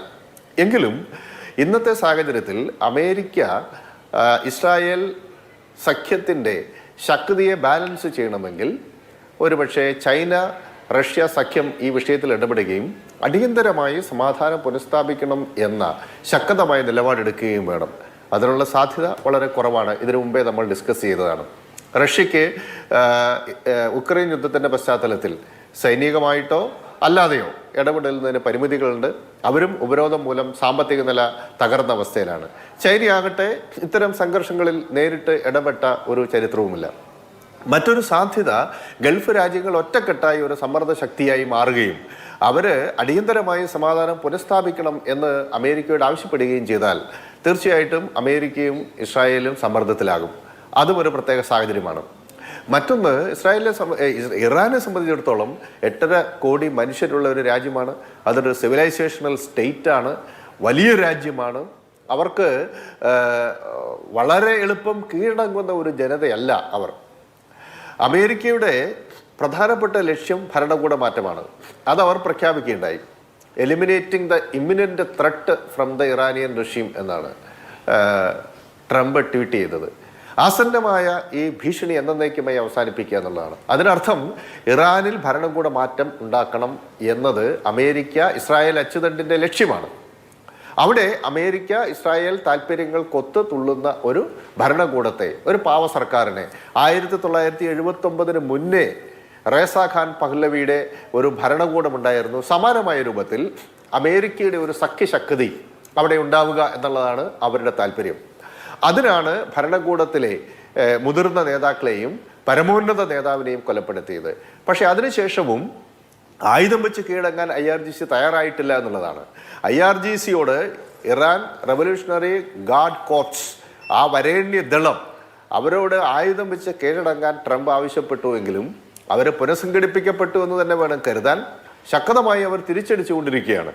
എങ്കിലും ഇന്നത്തെ സാഹചര്യത്തിൽ അമേരിക്ക ഇസ്രായേൽ സഖ്യത്തിൻ്റെ ശക്തിയെ ബാലൻസ് ചെയ്യണമെങ്കിൽ ഒരുപക്ഷെ ചൈന റഷ്യ സഖ്യം ഈ വിഷയത്തിൽ ഇടപെടുകയും അടിയന്തരമായി സമാധാനം പുനഃസ്ഥാപിക്കണം എന്ന ശക്തമായ നിലപാടെടുക്കുകയും വേണം. അതിനുള്ള സാധ്യത വളരെ കുറവാണ്. ഇതിനു മുമ്പേ നമ്മൾ ഡിസ്കസ് ചെയ്തതാണ്. റഷ്യക്ക് ഉക്രൈൻ യുദ്ധത്തിൻ്റെ പശ്ചാത്തലത്തിൽ സൈനികമായിട്ടോ അല്ലാതെയോ ഇടപെടുന്നതിന് പരിമിതികളുണ്ട്. അവരും ഉപരോധം മൂലം സാമ്പത്തിക നില തകർന്ന അവസ്ഥയിലാണ്. ചൈനയാകട്ടെ ഇത്തരം സംഘർഷങ്ങളിൽ നേരിട്ട് ഇടപെട്ട ഒരു ചരിത്രവുമില്ല. മറ്റൊരു സാധ്യത ഗൾഫ് രാജ്യങ്ങൾ ഒറ്റക്കെട്ടായി ഒരു സമ്മർദ്ദ ശക്തിയായി മാറുകയും അവർ അടിയന്തരമായി സമാധാനം പുനഃസ്ഥാപിക്കണം എന്ന് അമേരിക്കയോട് ആവശ്യപ്പെടുകയും ചെയ്താൽ തീർച്ചയായിട്ടും അമേരിക്കയും ഇസ്രായേലും സമ്മർദ്ദത്തിലാകും. അതും ഒരു പ്രത്യേക സാഹചര്യമാണ്. മറ്റൊന്ന്, ഇറാനെ സംബന്ധിച്ചിടത്തോളം 8.5 കോടി മനുഷ്യരുള്ള ഒരു രാജ്യമാണ്. അതൊരു സിവിലൈസേഷണൽ സ്റ്റേറ്റാണ്, വലിയ രാജ്യമാണ്. അവർക്ക് വളരെ എളുപ്പം കീഴടങ്ങുന്ന ഒരു ജനതയല്ല അവർ. അമേരിക്കയുടെ പ്രധാനപ്പെട്ട ലക്ഷ്യം ഭരണകൂട മാറ്റമാണ്. അതവർ പ്രഖ്യാപിക്കുകയുണ്ടായി. Eliminating the imminent threat from the Iranian regime എന്നാണ് ട്രംപ് ട്വീറ്റ് ചെയ്തത്. ആസന്നമായ ഈ ഭീഷണി എന്നേക്കുമായി അവസാനിപ്പിക്കുക എന്നുള്ളതാണ്. അതിനർത്ഥം ഇറാനിൽ ഭരണകൂട മാറ്റം ഉണ്ടാക്കണം എന്നത് അമേരിക്ക ഇസ്രായേൽ അച്ചുതണ്ടിൻ്റെ ലക്ഷ്യമാണ്. അവിടെ അമേരിക്ക ഇസ്രായേൽ താല്പര്യങ്ങൾക്കൊത്ത് തുള്ളുന്ന ഒരു ഭരണകൂടത്തെ, ഒരു പാവ സർക്കാരിനെ 1979 മുന്നേ റേസ ഖാൻ പഹ്ലവിയുടെ ഒരു ഭരണകൂടമുണ്ടായിരുന്നു. സമാനമായ രൂപത്തിൽ അമേരിക്കയുടെ ഒരു സഖ്യശക്തി അവിടെ ഉണ്ടാവുക എന്നുള്ളതാണ് അവരുടെ താല്പര്യം. അതിനാണ് ഭരണകൂടത്തിലെ മുതിർന്ന നേതാക്കളെയും പരമോന്നത നേതാവിനെയും കൊലപ്പെടുത്തിയത്. പക്ഷെ അതിനുശേഷവും ആയുധം വെച്ച് കീഴടങ്ങാൻ IRGC തയ്യാറായിട്ടില്ല എന്നുള്ളതാണ്. IRGCയോട് ഇറാൻ റവല്യൂഷണറി ഗാർഡ് കോർപ്സ്, ആ വരേണ്യ ദളം, അവരോട് ആയുധം വെച്ച് കീഴടങ്ങാൻ ട്രംപ് ആവശ്യപ്പെട്ടുവെങ്കിലും അവർ പുനഃസംഘടിപ്പിക്കപ്പെട്ടു എന്ന് തന്നെ വേണം കരുതാൻ. ശക്തമായി അവർ തിരിച്ചടിച്ചുകൊണ്ടിരിക്കുകയാണ്.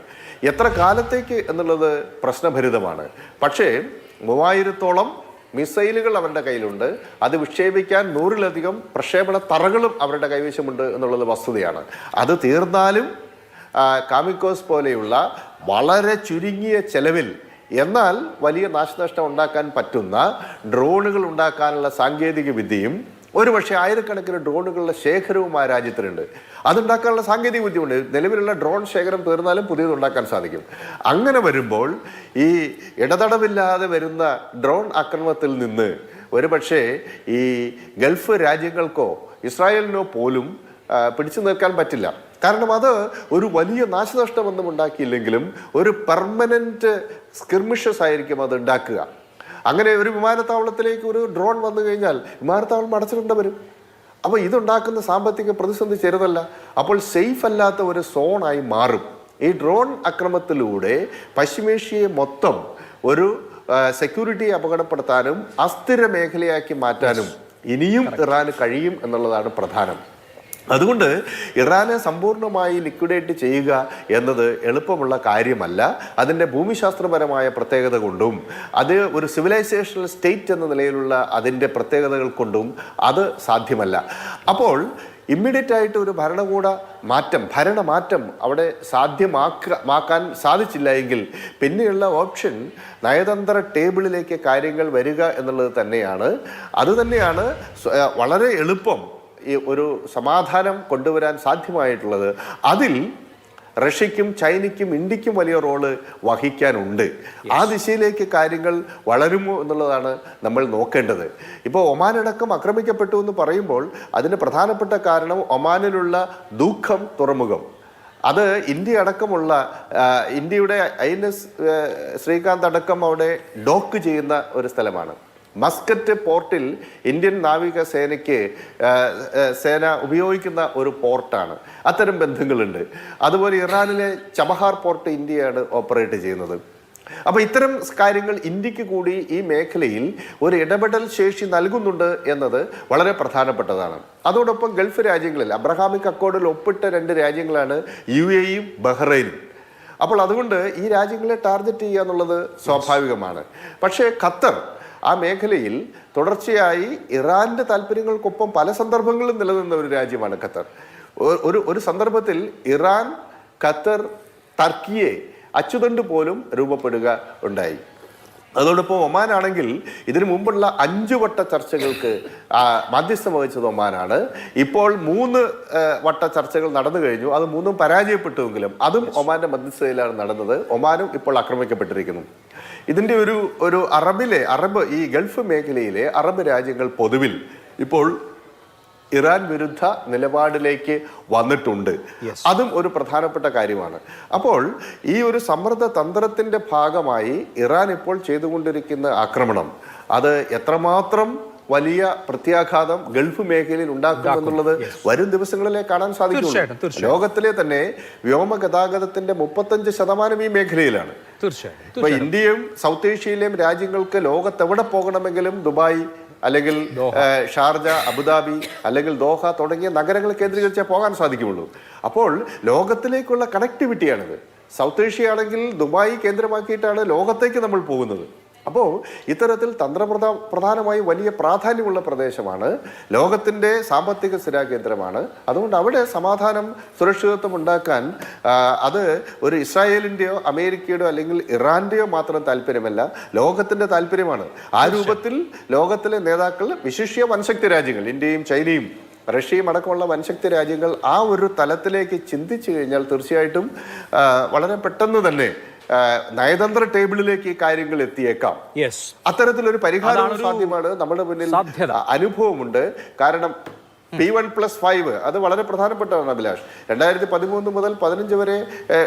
എത്ര കാലത്തേക്ക് എന്നുള്ളത് പ്രശ്നഭരിതമാണ്. പക്ഷേ 3000-ഓളം മിസൈലുകൾ അവരുടെ കയ്യിലുണ്ട്. അത് വിക്ഷേപിക്കാൻ 100-ലധികം പ്രക്ഷേപണ തറകളും അവരുടെ കൈവശമുണ്ട് എന്നുള്ളത് വസ്തുതയാണ്. അത് തീർന്നാലും കാമിക്കോസ് പോലെയുള്ള വളരെ ചുരുങ്ങിയ ചെലവിൽ എന്നാൽ വലിയ നാശനഷ്ടം ഉണ്ടാക്കാൻ പറ്റുന്ന ഡ്രോണുകൾ ഉണ്ടാക്കാനുള്ള സാങ്കേതിക വിദ്യയും ഒരുപക്ഷെ ആയിരക്കണക്കിന് ഡ്രോണുകളുടെ ശേഖരവും ആ രാജ്യത്തിനുണ്ട്. അതുണ്ടാക്കാനുള്ള സാങ്കേതിക വിദ്യയുണ്ട്. നിലവിലുള്ള ഡ്രോൺ ശേഖരം തീർന്നാലും പുതിയത് ഉണ്ടാക്കാൻ സാധിക്കും. അങ്ങനെ വരുമ്പോൾ ഈ ഇടതടവില്ലാതെ വരുന്ന ഡ്രോൺ ആക്രമണത്തിൽ നിന്ന് ഒരുപക്ഷെ ഈ ഗൾഫ് രാജ്യങ്ങൾക്കോ ഇസ്രായേലിനോ പോലും പിടിച്ചു നിൽക്കാൻ പറ്റില്ല. കാരണം അത് ഒരു വലിയ നാശനഷ്ടമൊന്നും ഉണ്ടാക്കിയില്ലെങ്കിലും ഒരു പെർമനന്റ് സ്കിർമിഷസ് ആയിരിക്കും അത് ഉണ്ടാക്കുക. അങ്ങനെ ഒരു വിമാനത്താവളത്തിലേക്ക് ഒരു ഡ്രോൺ വന്നു കഴിഞ്ഞാൽ വിമാനത്താവളം അടച്ചിടേണ്ടി വരും. അപ്പോൾ ഇതുണ്ടാക്കുന്ന സാമ്പത്തിക പ്രതിസന്ധി ചെറുതല്ല. അപ്പോൾ സേഫ് അല്ലാത്ത ഒരു സോണായി മാറും. ഈ ഡ്രോൺ ആക്രമണത്തിലൂടെ പശ്ചിമേഷ്യയെ മൊത്തം ഒരു സെക്യൂരിറ്റിയെ അപകടപ്പെടുത്താനും അസ്ഥിര മേഖലയാക്കി മാറ്റാനും ഇനിയും ഇറാന് കഴിയും എന്നുള്ളതാണ് പ്രധാനം. അതുകൊണ്ട് ഇറാനെ സമ്പൂർണ്ണമായി ലിക്വിഡേറ്റ് ചെയ്യുക എന്നത് എളുപ്പമുള്ള കാര്യമല്ല. അതിൻ്റെ ഭൂമിശാസ്ത്രപരമായ പ്രത്യേകത കൊണ്ടും അത് ഒരു സിവിലൈസേഷണൽ സ്റ്റേറ്റ് എന്ന നിലയിലുള്ള അതിൻ്റെ പ്രത്യേകതകൾ കൊണ്ടും അത് സാധ്യമല്ല. അപ്പോൾ ഇമ്മീഡിയറ്റ് ആയിട്ട് ഒരു ഭരണമാറ്റം അവിടെ സാധ്യമാക്കാൻ സാധിച്ചില്ല എങ്കിൽ പിന്നെയുള്ള ഓപ്ഷൻ നയതന്ത്ര ടേബിളിലേക്ക് കാര്യങ്ങൾ വരിക എന്നുള്ളത് തന്നെയാണ്. അതുതന്നെയാണ് വളരെ എളുപ്പം ഈ ഒരു സമാധാനം കൊണ്ടുവരാൻ സാധ്യമായിട്ടുള്ളത്. അതിൽ റഷ്യക്കും ചൈനയ്ക്കും ഇന്ത്യക്കും വലിയ റോള് വഹിക്കാനുണ്ട്. ആ ദിശയിലേക്ക് കാര്യങ്ങൾ വളരുമോ എന്നുള്ളതാണ് നമ്മൾ നോക്കേണ്ടത്. ഇപ്പോൾ ഒമാനടക്കം ആക്രമിക്കപ്പെട്ടു എന്ന് പറയുമ്പോൾ അതിന് പ്രധാനപ്പെട്ട കാരണം ഒമാനിലുള്ള ദുഃഖം തുറമുഖം, അത് ഇന്ത്യ അടക്കമുള്ള ഇന്ത്യയുടെ INS ശ്രീകാന്ത് അടക്കം അവിടെ ഡോക്ക് ചെയ്യുന്ന ഒരു സ്ഥലമാണ്. മസ്കറ്റ് പോർട്ടിൽ ഇന്ത്യൻ നാവികസേനയ്ക്ക് സേന ഉപയോഗിക്കുന്ന ഒരു പോർട്ടാണ്. അത്തരം ബന്ധങ്ങളുണ്ട്. അതുപോലെ ഇറാനിലെ ചബഹാർ പോർട്ട് ഇന്ത്യയാണ് ഓപ്പറേറ്റ് ചെയ്യുന്നത്. അപ്പോൾ ഇത്തരം കാര്യങ്ങൾ ഇന്ത്യക്ക് കൂടി ഈ മേഖലയിൽ ഒരു ഇടപെടൽ ശേഷി നൽകുന്നുണ്ട് എന്നത് വളരെ പ്രധാനപ്പെട്ടതാണ്. അതോടൊപ്പം ഗൾഫ് രാജ്യങ്ങളിൽ അബ്രഹാമിക് അക്കോർഡിൽ ഒപ്പിട്ട 2 രാജ്യങ്ങളാണ് UAEയും ബഹ്റൈനും. അപ്പോൾ അതുകൊണ്ട് ഈ രാജ്യങ്ങളെ ടാർഗറ്റ് ചെയ്യുക എന്നുള്ളത് സ്വാഭാവികമാണ്. പക്ഷേ ഖത്തർ ആ മേഖലയിൽ തുടർച്ചയായി ഇറാന്റെ താല്പര്യങ്ങൾക്കൊപ്പം പല സന്ദർഭങ്ങളിലും നിലനിന്ന ഒരു രാജ്യമാണ് ഖത്തർ. ഒരു സന്ദർഭത്തിൽ ഇറാൻ, ഖത്തർ, ടർക്കിയെ അച്ചുതണ്ട് പോലും രൂപപ്പെടുക ഉണ്ടായി. അതോടൊപ്പം ഒമാൻ ആണെങ്കിൽ ഇതിനു മുമ്പുള്ള 5 വട്ട ചർച്ചകൾക്ക് മാധ്യസ്ഥം വഹിച്ചത് ഒമാനാണ്. ഇപ്പോൾ 3 വട്ട ചർച്ചകൾ നടന്നു കഴിഞ്ഞു. അത് 3ഉം പരാജയപ്പെട്ടുവെങ്കിലും അതും ഒമാന്റെ മധ്യസ്ഥതയിലാണ് നടന്നത്. ഒമാനും ഇപ്പോൾ ആക്രമിക്കപ്പെട്ടിരിക്കുന്നു. ഇതിന്റെ ഒരു അറബ് ഈ ഗൾഫ് മേഖലയിലെ അറബ് രാജ്യങ്ങൾ പൊതുവിൽ ഇപ്പോൾ ഇറാൻ വിരുദ്ധ നിലപാടിലേക്ക് വന്നിട്ടുണ്ട്. അതും ഒരു പ്രധാനപ്പെട്ട കാര്യമാണ്. അപ്പോൾ ഈ ഒരു സമ്മർദ്ദ തന്ത്രത്തിന്റെ ഭാഗമായി ഇറാൻ ഇപ്പോൾ ചെയ്തുകൊണ്ടിരിക്കുന്ന ആക്രമണം അത് എത്രമാത്രം വലിയ പ്രത്യാഘാതം ഗൾഫ് മേഖലയിൽ ഉണ്ടാക്കുമെന്നുള്ളത് വരും ദിവസങ്ങളിലെ കാണാൻ സാധിക്കും. ലോകത്തിലെ തന്നെ വ്യോമ ഗതാഗതത്തിന്റെ 35% ഈ മേഖലയിലാണ്. ഇപ്പൊ ഇന്ത്യയും സൗത്ത് ഏഷ്യയിലെയും രാജ്യങ്ങൾക്ക് ലോകത്തെവിടെ പോകണമെങ്കിലും ദുബായ് അല്ലെങ്കിൽ ഷാർജ, അബുദാബി അല്ലെങ്കിൽ ദോഹ തുടങ്ങിയ നഗരങ്ങൾ കേന്ദ്രീകരിച്ചേ പോകാൻ സാധിക്കുകയുള്ളൂ. അപ്പോൾ ലോകത്തിലേക്കുള്ള കണക്ടിവിറ്റിയാണിത്. സൗത്ത് ഏഷ്യ ആണെങ്കിൽ ദുബായ് കേന്ദ്രമാക്കിയിട്ടാണ് ലോകത്തേക്ക് നമ്മൾ പോകുന്നത്. അപ്പോൾ ഇത്തരത്തിൽ തന്ത്രപ്രധാനമായി വലിയ പ്രാധാന്യമുള്ള പ്രദേശമാണ്. ലോകത്തിൻ്റെ സാമ്പത്തിക സ്ഥിരാകേന്ദ്രമാണ്. അതുകൊണ്ട് അവിടെ സമാധാനം, സുരക്ഷിതത്വം ഉണ്ടാക്കാൻ അത് ഒരു ഇസ്രായേലിൻ്റെയോ അമേരിക്കയുടെയോ അല്ലെങ്കിൽ ഇറാൻ്റെയോ മാത്രം താല്പര്യമല്ല, ലോകത്തിൻ്റെ താല്പര്യമാണ്. ആ രൂപത്തിൽ ലോകത്തിലെ നേതാക്കൾ, വിശിഷ്യ വൻശക്തി രാജ്യങ്ങൾ, ഇന്ത്യയും ചൈനയും റഷ്യയും അടക്കമുള്ള വൻശക്തി രാജ്യങ്ങൾ ആ ഒരു തലത്തിലേക്ക് ചിന്തിച്ചു കഴിഞ്ഞാൽ തീർച്ചയായിട്ടും വളരെ പെട്ടെന്ന് തന്നെ നയതന്ത്ര ടേബിളിലേക്ക് ഈ കാര്യങ്ങൾ എത്തിയേക്കാം. അത്തരത്തിലൊരു പരിഹാരം സാധ്യമാണ്. നമ്മുടെ മുന്നിൽ അനുഭവമുണ്ട്. കാരണം P1+5 അത് വളരെ പ്രധാനപ്പെട്ടതാണ് അഭിലാഷ്. 2013 മുതൽ 15 വരെ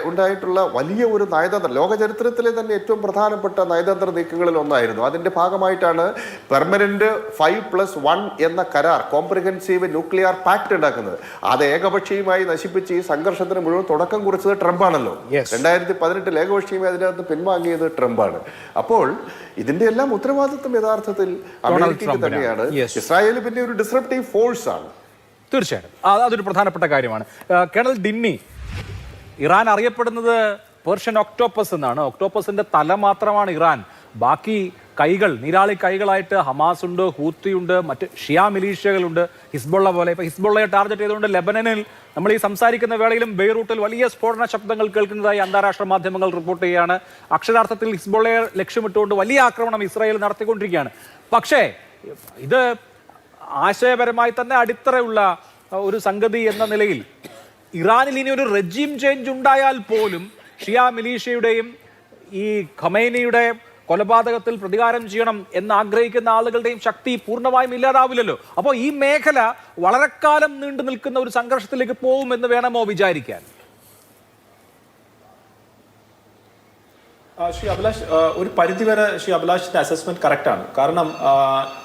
ഉണ്ടായിട്ടുള്ള വലിയ ഒരു നയതന്ത്ര, ലോക ചരിത്രത്തിലെ തന്നെ ഏറ്റവും പ്രധാനപ്പെട്ട നയതന്ത്ര നീക്കങ്ങളിൽ ഒന്നായിരുന്നു. അതിന്റെ ഭാഗമായിട്ടാണ് പെർമനന്റ് 5+1 എന്ന കരാർ, കോംപ്രിഹെൻസീവ് ന്യൂക്ലിയർ പാക്ട് ഉണ്ടാക്കുന്നത്. അത് ഏകപക്ഷീയമായി നശിപ്പിച്ച് ഈ സംഘർഷത്തിന് മുഴുവൻ തുടക്കം കുറിച്ചത് ട്രംപാണല്ലോ. 2018 ഏകപക്ഷീയമായി അതിനകത്ത് പിൻവാങ്ങിയത് ട്രംപാണ്. അപ്പോൾ ഇതിന്റെ എല്ലാം ഉത്തരവാദിത്വം യഥാർത്ഥത്തിൽ അമേരിക്കയ്ക്ക് തന്നെയാണ്. ഇസ്രായേൽ പിന്നെ ഒരു ഡിസ്റപ്റ്റീവ് ഫോഴ്സ് ആണ്. തീർച്ചയായിട്ടും അതൊരു പ്രധാനപ്പെട്ട കാര്യമാണ്. കേണൽ ഡിന്നി, ഇറാൻ അറിയപ്പെടുന്നത് പേർഷ്യൻ ഒക്ടോപ്പസ് എന്നാണ്. ഒക്ടോപ്പസിന്റെ തല മാത്രമാണ് ഇറാൻ. ബാക്കി കൈകൾ, നീരാളി കൈകളായിട്ട് ഹമാസ് ഉണ്ട്, ഹൂത്തിയുണ്ട്, മറ്റ് ഷിയ മിലീഷ്യകളുണ്ട്, ഹിസ്ബുള്ള പോലെ. ഇപ്പൊ ഹിസ്ബുള്ളയെ ടാർഗറ്റ് ചെയ്തുകൊണ്ട് ലെബനനിൽ നമ്മൾ ഈ സംസാരിക്കുന്ന വേളയിലും ബെയ്റൂട്ടിൽ വലിയ സ്ഫോടന ശബ്ദങ്ങൾ കേൾക്കുന്നതായി അന്താരാഷ്ട്ര മാധ്യമങ്ങൾ റിപ്പോർട്ട് ചെയ്യുകയാണ്. അക്ഷരാർത്ഥത്തിൽ ഹിസ്ബുള്ളയെ ലക്ഷ്യമിട്ടുകൊണ്ട് വലിയ ആക്രമണം ഇസ്രായേൽ നടത്തിക്കൊണ്ടിരിക്കുകയാണ്. പക്ഷേ ഇത് ആശയപരമായി തന്നെ അടിത്തറയുള്ള ഒരു സംഗതി എന്ന നിലയിൽ ഇറാനിൽ ഇനി ഒരു റെജീം ചേഞ്ച് ഉണ്ടായാൽ പോലും ഷിയ മിലീഷ്യയുടെയും ഈ ഖമൈനിയുടെ കൊലപാതകത്തിൽ പ്രതികാരം ചെയ്യണം എന്ന് ആഗ്രഹിക്കുന്ന ആളുകളുടെയും ശക്തി പൂർണ്ണമായും ഇല്ലാതാവില്ലല്ലോ. അപ്പോൾ ഈ മേഖല വളരെ കാലം നീണ്ടു നിൽക്കുന്ന ഒരു സംഘർഷത്തിലേക്ക് പോകുമെന്ന് വേണമോ വിചാരിക്കാൻ? ശ്രീ അഭിലാഷ്, ഒരു പരിധിവരെ ശ്രീ അഭിലാഷിന്റെ അസസ്മെന്റ് കറക്റ്റാണ്. കാരണം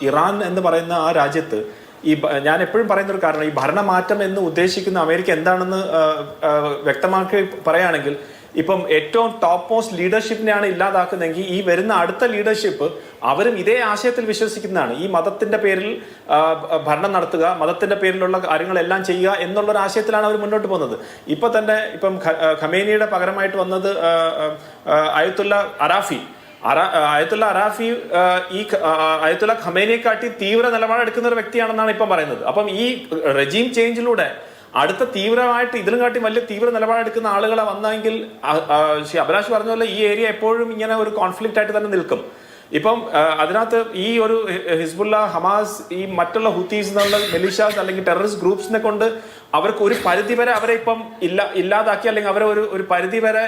ഇറാൻ എന്ന് പറയുന്ന ആ രാജ്യത്ത് ഞാൻ എപ്പോഴും പറയുന്ന ഒരു കാരണം, ഈ ഭരണമാറ്റം എന്ന് ഉദ്ദേശിക്കുന്ന അമേരിക്ക എന്താണെന്ന് വ്യക്തമാക്കി പറയുകയാണെങ്കിൽ, ഇപ്പം ഏറ്റവും ടോപ്പ് മോസ്റ്റ് ലീഡർഷിപ്പിനെയാണ് ഇല്ലാതാക്കുന്നതെങ്കിൽ ഈ വരുന്ന അടുത്ത ലീഡർഷിപ്പ് അവരും ഇതേ ആശയത്തിൽ വിശ്വസിക്കുന്നതാണ്. ഈ മതത്തിന്റെ പേരിൽ ഭരണം നടത്തുക, മതത്തിന്റെ പേരിലുള്ള കാര്യങ്ങളെല്ലാം ചെയ്യുക എന്നുള്ള ഒരു ആശയത്തിലാണ് അവർ മുന്നോട്ട് പോകുന്നത്. ഇപ്പം ഖമേനിയുടെ പകരമായിട്ട് വന്നത് അയത്തുള്ള അറാഫി. ഈ അയത്തുള്ള ഖമേനിയെക്കാട്ടി തീവ്ര നിലപാടെടുക്കുന്ന ഒരു വ്യക്തിയാണെന്നാണ് ഇപ്പം പറയുന്നത്. അപ്പം ഈ റെജീം ചേഞ്ചിലൂടെ അടുത്ത തീവ്രമായിട്ട് ഇതിലും കാട്ടി വലിയ തീവ്ര നിലപാടെടുക്കുന്ന ആളുകളെ വന്നെങ്കിൽ ശ്രീ അഭിലാഷ് പറഞ്ഞ പോലെ ഈ ഏരിയ എപ്പോഴും ഇങ്ങനെ ഒരു കോൺഫ്ലിക്റ്റ് ആയിട്ട് തന്നെ നിൽക്കും. ഇപ്പം അതിനകത്ത് ഈ ഒരു ഹിസ്ബുള്ള, ഹമാസ്, ഈ മറ്റുള്ള ഹുത്തീസ് എന്നുള്ള മിലിഷ്യാസ് അല്ലെങ്കിൽ ടെററിസ്റ്റ് ഗ്രൂപ്പ്സിനെ കൊണ്ട് അവർക്ക് ഒരു പരിധി വരെ അവരെ ഇപ്പം ഇല്ലാതാക്കി, അല്ലെങ്കിൽ അവരെ ഒരു പരിധി വരെ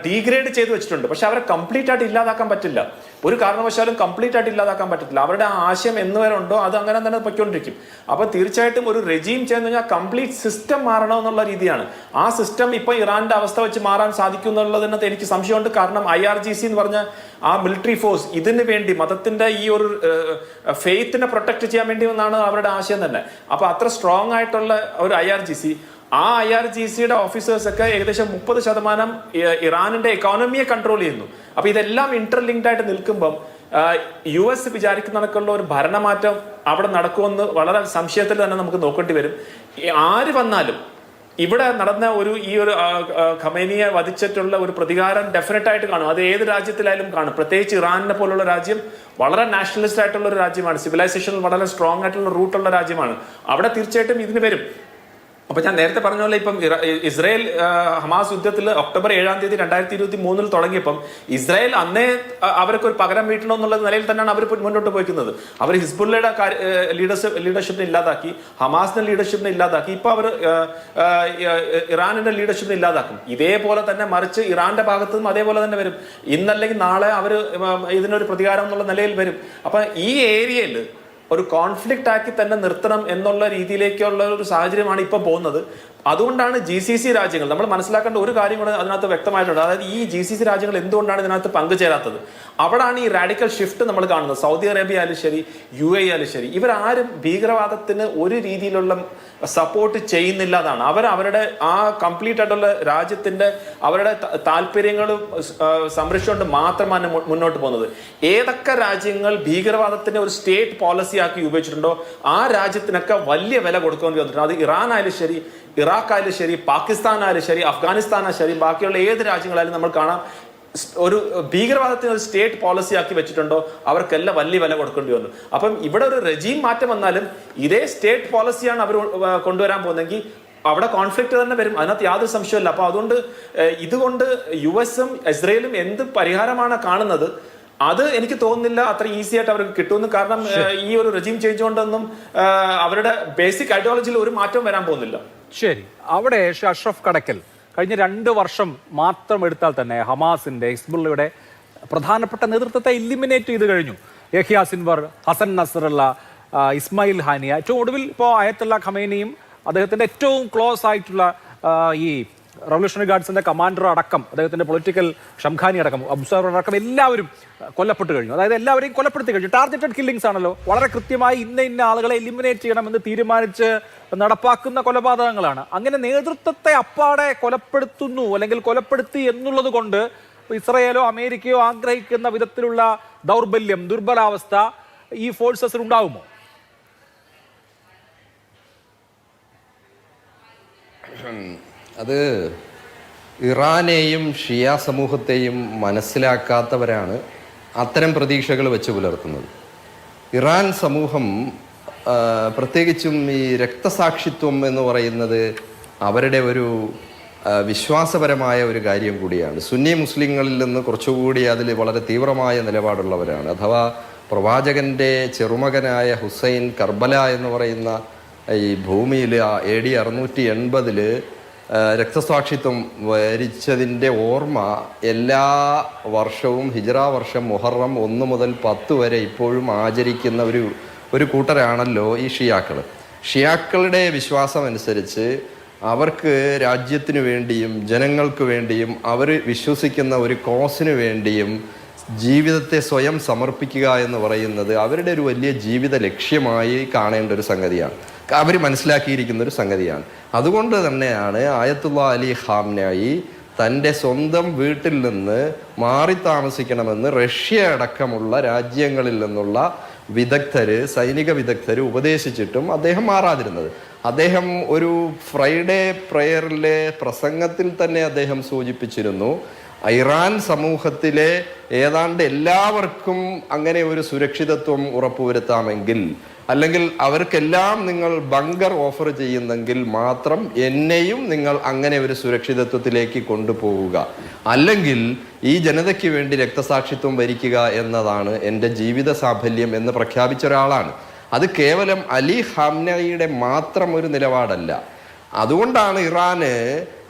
ഡീഗ്രേഡ് ചെയ്ത് വെച്ചിട്ടുണ്ട്. പക്ഷെ അവരെ കംപ്ലീറ്റ് ആയിട്ട് ഇല്ലാതാക്കാൻ പറ്റില്ല, ഒരു കാരണവശാലും കംപ്ലീറ്റ് ആയിട്ട് ഇല്ലാതാക്കാൻ പറ്റത്തില്ല. അവരുടെ ആ ആശയം എന്ന് വരെ ഉണ്ടോ അത് അങ്ങനെ തന്നെ പൊയ്ക്കൊണ്ടിരിക്കും. അപ്പൊ തീർച്ചയായിട്ടും ഒരു റെജീം ചെയ്യുന്ന കഴിഞ്ഞാൽ കംപ്ലീറ്റ് സിസ്റ്റം മാറണം എന്നുള്ള രീതിയാണ്. ആ സിസ്റ്റം ഇപ്പൊ ഇറാന്റെ അവസ്ഥ വെച്ച് മാറാൻ സാധിക്കും എന്നുള്ളതിനകത്ത് എനിക്ക് സംശയമുണ്ട്. കാരണം IRGC എന്ന് പറഞ്ഞ ആ മിലിറ്ററി ഫോഴ്സ് ഇതിന് വേണ്ടി, മതത്തിന്റെ ഈ ഒരു ഫെയ്ത്തിനെ പ്രൊട്ടക്ട് ചെയ്യാൻ വേണ്ടി എന്നാണ് അവരുടെ ആശയം തന്നെ. അപ്പൊ അത്ര സ്ട്രോങ് ആയിട്ടുള്ള ഒരു IRGC, ആ IRGCയുടെ ഓഫീസേഴ്സ് ഒക്കെ ഏകദേശം 30% ഇറാനിന്റെ എക്കോണമിയെ കൺട്രോൾ ചെയ്യുന്നു. അപ്പൊ ഇതെല്ലാം ഇന്റർലിങ്ക്ഡ് ആയിട്ട് നിൽക്കുമ്പം US വിചാരിക്കുന്ന കണക്കുള്ള ഒരു ഭരണമാറ്റം അവിടെ നടക്കുമെന്ന് വളരെ സംശയത്തിൽ തന്നെ നമുക്ക് നോക്കേണ്ടി വരും. ആര് വന്നാലും ഇവിടെ നടന്ന ഈ ഒരു ഖമേനിയെ വധിച്ചിട്ടുള്ള ഒരു പ്രതികാരം ഡെഫിനറ്റ് ആയിട്ട് കാണും. അത് ഏത് രാജ്യത്തിലായാലും കാണും. പ്രത്യേകിച്ച് ഇറാനിനെ പോലുള്ള രാജ്യം വളരെ നാഷണലിസ്റ്റ് ആയിട്ടുള്ള ഒരു രാജ്യമാണ്, സിവിലൈസേഷനിൽ വളരെ സ്ട്രോങ് ആയിട്ടുള്ള റൂട്ടുള്ള രാജ്യമാണ്. അവിടെ തീർച്ചയായിട്ടും ഇതിന് വരും. അപ്പൊ ഞാൻ നേരത്തെ പറഞ്ഞ പോലെ ഇപ്പം ഇസ്രായേൽ ഹമാസ് യുദ്ധത്തിൽ ഒക്ടോബർ 7 2023 തുടങ്ങിയപ്പം ഇസ്രായേൽ അന്നേ അവർക്ക് ഒരു പകരം വീട്ടണം എന്നുള്ള നിലയിൽ തന്നെയാണ് അവർ മുന്നോട്ട് പോയിരിക്കുന്നത്. അവർ ഹിസ്ബുള്ളയുടെ ലീഡർഷിപ്പിനെ ഇല്ലാതാക്കി, ഹമാസിന്റെ ലീഡർഷിപ്പിനെ ഇല്ലാതാക്കി, ഇപ്പൊ അവർ ഇറാനിന്റെ ലീഡർഷിപ്പിനെ ഇല്ലാതാക്കും. ഇതേപോലെ തന്നെ മറിച്ച് ഇറാന്റെ ഭാഗത്തു നിന്നും അതേപോലെ തന്നെ വരും. ഇന്നല്ലെങ്കിൽ നാളെ അവർ ഇതിനൊരു പ്രതികാരം എന്നുള്ള നിലയിൽ വരും. അപ്പൊ ഈ ഏരിയയിൽ ഒരു കോൺഫ്ലിക്റ്റ് ആക്കി തന്നെ നിർത്തണം എന്നുള്ള രീതിയിലേക്കുള്ള ഒരു സാഹചര്യമാണ് ഇപ്പൊ പോകുന്നത്. അതുകൊണ്ടാണ് GCC രാജ്യങ്ങൾ, നമ്മൾ മനസ്സിലാക്കേണ്ട ഒരു കാര്യം കൂടെ അതിനകത്ത് വ്യക്തമായിട്ടുണ്ട്. അതായത് ഈ GCC രാജ്യങ്ങൾ എന്തുകൊണ്ടാണ് ഇതിനകത്ത് പങ്കുചേരാത്തത്? അവിടാണ് ഈ റാഡിക്കൽ ഷിഫ്റ്റ് നമ്മൾ കാണുന്നത്. സൗദി അറേബ്യ ആയാലും ശരി, UAE ആയാലും ശരി, ഇവരാരും ഭീകരവാദത്തിന് ഒരു രീതിയിലുള്ള സപ്പോർട്ട് ചെയ്യുന്നില്ല എന്നാണ്. അവരുടെ ആ കംപ്ലീറ്റ് ആയിട്ടുള്ള രാജ്യത്തിന്റെ അവരുടെ താല്പര്യങ്ങളും സംരക്ഷിച്ചുകൊണ്ട് മാത്രമാണ് മുന്നോട്ട് പോകുന്നത്. ഏതൊക്കെ രാജ്യങ്ങൾ ഭീകരവാദത്തിന്റെ ഒരു സ്റ്റേറ്റ് പോളിസി ആക്കി ഉപയോഗിച്ചിട്ടുണ്ടോ ആ രാജ്യത്തിനൊക്കെ വലിയ വില കൊടുക്കേണ്ടി വന്നിട്ടുണ്ട്. അത് ഇറാൻ ആയാലും ശരി, ഇറാഖ് ആയാലും ശരി, പാകിസ്ഥാൻ ആയാലും ശരി, അഫ്ഗാനിസ്ഥാൻ ആയാലും ശരി, ബാക്കിയുള്ള ഏത് രാജ്യങ്ങളായാലും നമ്മൾ കാണാം, ഒരു ഭീകരവാദത്തിന് ഒരു സ്റ്റേറ്റ് പോളിസി ആക്കി വെച്ചിട്ടുണ്ടോ അവർക്കെല്ലാം വലിയ വില കൊടുക്കേണ്ടി വന്നു. അപ്പം ഇവിടെ ഒരു റെജീം മാറ്റം വന്നാലും ഇതേ സ്റ്റേറ്റ് പോളിസിയാണ് അവർ കൊണ്ടുവരാൻ പോകുന്നതെങ്കിൽ അവിടെ കോൺഫ്ലിക്റ്റ് തന്നെ വരും, അതിനകത്ത് യാതൊരു സംശയമില്ല. അപ്പൊ അതുകൊണ്ട് ഇതുകൊണ്ട് US-ഉം ഇസ്രയേലും എന്ത് പരിഹാരമാണ് കാണുന്നത് അത് എനിക്ക് തോന്നുന്നില്ല അത്ര ഈസി ആയിട്ട് അവർക്ക് കിട്ടുമെന്ന്. കാരണം ഈ ഒരു റെജീം ചേഞ്ച് കൊണ്ടൊന്നും അവരുടെ ബേസിക് ഐഡിയോളജിയിൽ ഒരു മാറ്റം വരാൻ പോകുന്നില്ല. ശരി, അവിടെ അഷ്റഫ് കടക്കൽ കഴിഞ്ഞ 2 വർഷം മാത്രം എടുത്താൽ തന്നെ ഹമാസിന്റെ, ഹിസ്ബുള്ളയുടെ പ്രധാനപ്പെട്ട നേതൃത്വത്തെ എലിമിനേറ്റ് ചെയ്ത് കഴിഞ്ഞു. യഹ്യ സിൻവർ, ഹസൻ നസ്രല്ല, ഇസ്മായിൽ ഹാനിയ, ഏറ്റവും ഒടുവിൽ ഇപ്പോൾ അയത്തുള്ള ഖമേനിയും അദ്ദേഹത്തിന്റെ ഏറ്റവും ക്ലോസ് ആയിട്ടുള്ള ഈ റവല്യൂഷണറി ഗാർഡ്സിന്റെ കമാൻഡർ അടക്കം, അദ്ദേഹത്തിന്റെ പൊളിറ്റിക്കൽ ഷംഖാനി അടക്കം, ഒബ്സർവർ അടക്കം എല്ലാവരും കൊല്ലപ്പെട്ട് കഴിഞ്ഞു. അതായത് എല്ലാവരെയും കൊലപ്പെടുത്തി കഴിഞ്ഞു. ടാർഗറ്റഡ് കില്ലിങ്സ് ആണല്ലോ. വളരെ കൃത്യമായി ഇന്ന ആളുകളെ എലിമിനേറ്റ് ചെയ്യണമെന്ന് തീരുമാനിച്ച് നടപ്പാക്കുന്ന കൊലപാതകങ്ങളാണ്. അങ്ങനെ നേതൃത്വത്തെ അപ്പാടെ കൊലപ്പെടുത്തുന്നു അല്ലെങ്കിൽ കൊലപ്പെടുത്തി എന്നുള്ളത് കൊണ്ട് ഇസ്രയേലോ അമേരിക്കയോ ആഗ്രഹിക്കുന്ന വിധത്തിലുള്ള ദൗർബല്യം, ദുർബലാവസ്ഥ ഈ ഫോഴ്സസിൽ ഉണ്ടാവുമോ? അത് ഇറാനെയും ഷിയ സമൂഹത്തെയും മനസ്സിലാക്കാത്തവരാണ് അത്തരം പ്രതീക്ഷകൾ വെച്ച് പുലർത്തുന്നത്. ഇറാൻ സമൂഹം പ്രത്യേകിച്ചും ഈ രക്തസാക്ഷിത്വം എന്ന് പറയുന്നത് അവരുടെ ഒരു വിശ്വാസപരമായ ഒരു കാര്യം കൂടിയാണ്. സുന്നി മുസ്ലിങ്ങളിൽ നിന്ന് കുറച്ചുകൂടി അതിൽ വളരെ തീവ്രമായ നിലപാടുള്ളവരാണ്. അഥവാ പ്രവാചകന്റെ ചെറുമകനായ ഹുസൈൻ കർബല എന്ന് പറയുന്ന ഈ ഭൂമിയിൽ AD 680 രക്തസാക്ഷിത്വം വരിച്ചതിൻ്റെ ഓർമ്മ എല്ലാ വർഷവും ഹിജ്റ വർഷം മുഹറം 1 മുതൽ 10 വരെ ഇപ്പോഴും ആചരിക്കുന്ന ഒരു കൂട്ടരാണല്ലോ ഈ ഷിയാക്കളുടെ വിശ്വാസം അനുസരിച്ച് അവർക്ക് രാജ്യത്തിനു വേണ്ടിയും ജനങ്ങൾക്ക് വേണ്ടിയും അവർ വിശ്വസിക്കുന്ന ഒരു കോസിന് വേണ്ടിയും ജീവിതത്തെ സ്വയം സമർപ്പിക്കുക എന്ന് പറയുന്നത് അവരുടെ ഒരു വലിയ ജീവിത ലക്ഷ്യമായി കാണേണ്ട ഒരു സംഗതിയാണ്. അവർ മനസ്സിലാക്കിയിരിക്കുന്ന ഒരു സംഗതിയാണ്. അതുകൊണ്ട് തന്നെയാണ് ആയത്തുള്ള അലി ഖാംനായി തൻ്റെ സ്വന്തം വീട്ടിൽ നിന്ന് മാറി താമസിക്കണമെന്ന് റഷ്യ അടക്കമുള്ള രാജ്യങ്ങളിൽ നിന്നുള്ള സൈനിക വിദഗ്ധര് ഉപദേശിച്ചിട്ടും അദ്ദേഹം മാറാതിരുന്നത്. അദ്ദേഹം ഒരു ഫ്രൈഡേ പ്രയറിലെ പ്രസംഗത്തിൽ തന്നെ അദ്ദേഹം സൂചിപ്പിച്ചിരുന്നു, ഇറാൻ സമൂഹത്തിലെ ഏതാണ്ട് എല്ലാവർക്കും അങ്ങനെ ഒരു സുരക്ഷിതത്വം ഉറപ്പുവരുത്താമെങ്കിൽ, അല്ലെങ്കിൽ അവർക്കെല്ലാം നിങ്ങൾ ബങ്കർ ഓഫർ ചെയ്യുന്നെങ്കിൽ മാത്രം എന്നെയും നിങ്ങൾ അങ്ങനെ ഒരു സുരക്ഷിതത്വത്തിലേക്ക് കൊണ്ടുപോവുക, അല്ലെങ്കിൽ ഈ ജനതയ്ക്ക് വേണ്ടി രക്തസാക്ഷിത്വം വരിക്കുക എന്നതാണ് എൻ്റെ ജീവിത സാഫല്യം എന്ന് പ്രഖ്യാപിച്ച ഒരാളാണ്. അത് കേവലം അലി ഖാംനയുടെ മാത്രം ഒരു നിലപാടല്ല. അതുകൊണ്ടാണ് ഇറാന്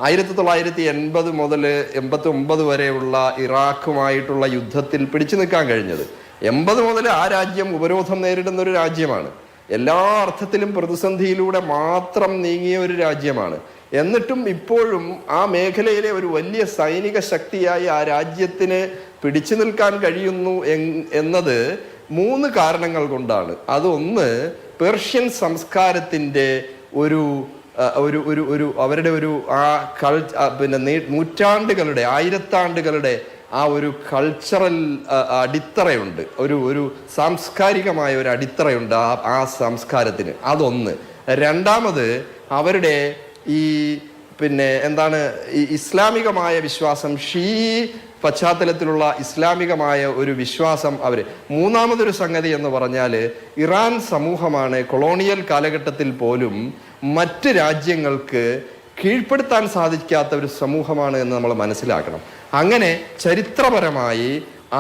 1980 മുതൽ 89 വരെയുള്ള ഇറാഖുമായിട്ടുള്ള യുദ്ധത്തിൽ പിടിച്ചു നിൽക്കാൻ കഴിഞ്ഞത്. 80 മുതൽ ആ രാജ്യം ഉപരോധം നേരിടുന്ന ഒരു രാജ്യമാണ്. എല്ലാ അർത്ഥത്തിലും പ്രതിസന്ധിയിലൂടെ മാത്രം നീങ്ങിയ ഒരു രാജ്യമാണ്. എന്നിട്ടും ഇപ്പോഴും ആ മേഖലയിലെ ഒരു വലിയ സൈനിക ശക്തിയായി ആ രാജ്യത്തിന് പിടിച്ചു നിൽക്കാൻ കഴിയുന്നു എന്നത് 3 കാരണങ്ങൾ കൊണ്ടാണ്. അതൊന്ന്, പേർഷ്യൻ സംസ്കാരത്തിൻ്റെ ഒരു അവരുടെ ഒരു ആ നൂറ്റാണ്ടുകളുടെ, ആയിരത്താണ്ടുകളുടെ ആ ഒരു കൾച്ചറൽ അടിത്തറയുണ്ട്, ഒരു സാംസ്കാരികമായ ഒരു അടിത്തറയുണ്ട് ആ സംസ്കാരത്തിന്. അതൊന്ന്. രണ്ടാമത്, അവരുടെ ഈ ഈ ഇസ്ലാമികമായ വിശ്വാസം, പശ്ചാത്തലത്തിലുള്ള ഇസ്ലാമികമായ ഒരു വിശ്വാസം അവർ. മൂന്നാമതൊരു സംഗതി എന്ന് പറഞ്ഞാൽ, ഇറാൻ സമൂഹമാണ് കൊളോണിയൽ കാലഘട്ടത്തിൽ പോലും മറ്റ് രാജ്യങ്ങൾക്ക് കീഴ്പ്പെടുത്താൻ സാധിക്കാത്ത ഒരു സമൂഹമാണ് എന്ന് നമ്മൾ മനസ്സിലാക്കണം. അങ്ങനെ ചരിത്രപരമായി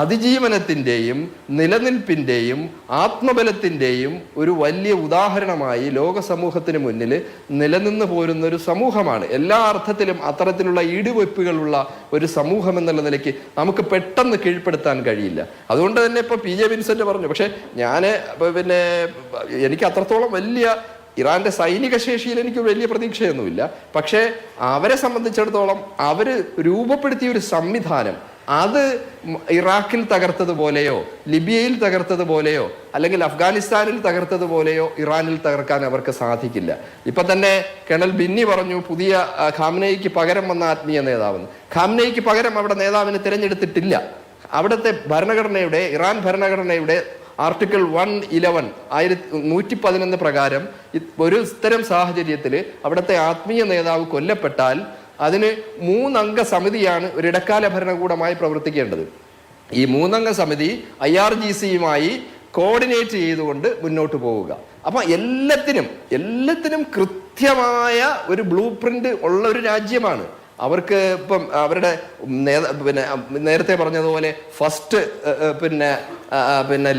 അതിജീവനത്തിൻ്റെയും നിലനിൽപ്പിൻ്റെയും ആത്മബലത്തിൻ്റെയും ഒരു വലിയ ഉദാഹരണമായി ലോക സമൂഹത്തിന് മുന്നിൽ നിലനിന്ന് പോരുന്ന ഒരു സമൂഹമാണ്. എല്ലാ അർത്ഥത്തിലും അത്തരത്തിലുള്ള ഈടുവയ്പ്പുകളുള്ള ഒരു സമൂഹം എന്നുള്ള നിലയ്ക്ക് നമുക്ക് പെട്ടെന്ന് കീഴ്പ്പെടുത്താൻ കഴിയില്ല. അതുകൊണ്ട് തന്നെ ഇപ്പോൾ PJ വിൻസെന്റ് പറഞ്ഞു. പക്ഷെ ഞാൻ എനിക്ക് അത്രത്തോളം വലിയ ഇറാന്റെ സൈനിക ശേഷിയിൽ എനിക്ക് വലിയ പ്രതീക്ഷയൊന്നുമില്ല. പക്ഷേ അവരെ സംബന്ധിച്ചിടത്തോളം അവർ രൂപപ്പെടുത്തിയ ഒരു സംവിധാനം, അത് ഇറാഖിൽ തകർത്തതുപോലെയോ ലിബിയയിൽ തകർത്തതുപോലെയോ അല്ലെങ്കിൽ അഫ്ഗാനിസ്ഥാനിൽ തകർത്തതുപോലെയോ ഇറാനിൽ തകർക്കാൻ അവർക്ക് സാധിക്കില്ല. ഇപ്പൊ തന്നെ കേണൽ ബിന്നി പറഞ്ഞു പുതിയ ഖാംനയിക്ക് പകരം വന്ന ആത്മീയ നേതാവെന്ന്. ഖാംനയിക്ക് പകരം അവിടെ നേതാവിനെ തിരഞ്ഞെടുത്തിട്ടില്ല. അവിടുത്തെ ഭരണഘടനയുടെ, ഇറാൻ ഭരണഘടനയുടെ ആർട്ടിക്കിൾ 111 പ്രകാരം ഒരു ഇത്തരം സാഹചര്യത്തിൽ അവിടുത്തെ ആത്മീയ നേതാവ് കൊല്ലപ്പെട്ടാൽ അതിന് 3 അംഗ സമിതിയാണ് ഒരു ഇടക്കാല ഭരണകൂടമായി പ്രവർത്തിക്കേണ്ടത്. ഈ 3 അംഗ സമിതി IRGCയുമായി കോർഡിനേറ്റ് ചെയ്തുകൊണ്ട് മുന്നോട്ട് പോവുക. അപ്പൊ എല്ലാത്തിനും കൃത്യമായ ഒരു ബ്ലൂ പ്രിന്റ് ഉള്ള ഒരു രാജ്യമാണ്. അവർക്ക് ഇപ്പം അവരുടെ നേരത്തെ പറഞ്ഞതുപോലെ ഫസ്റ്റ്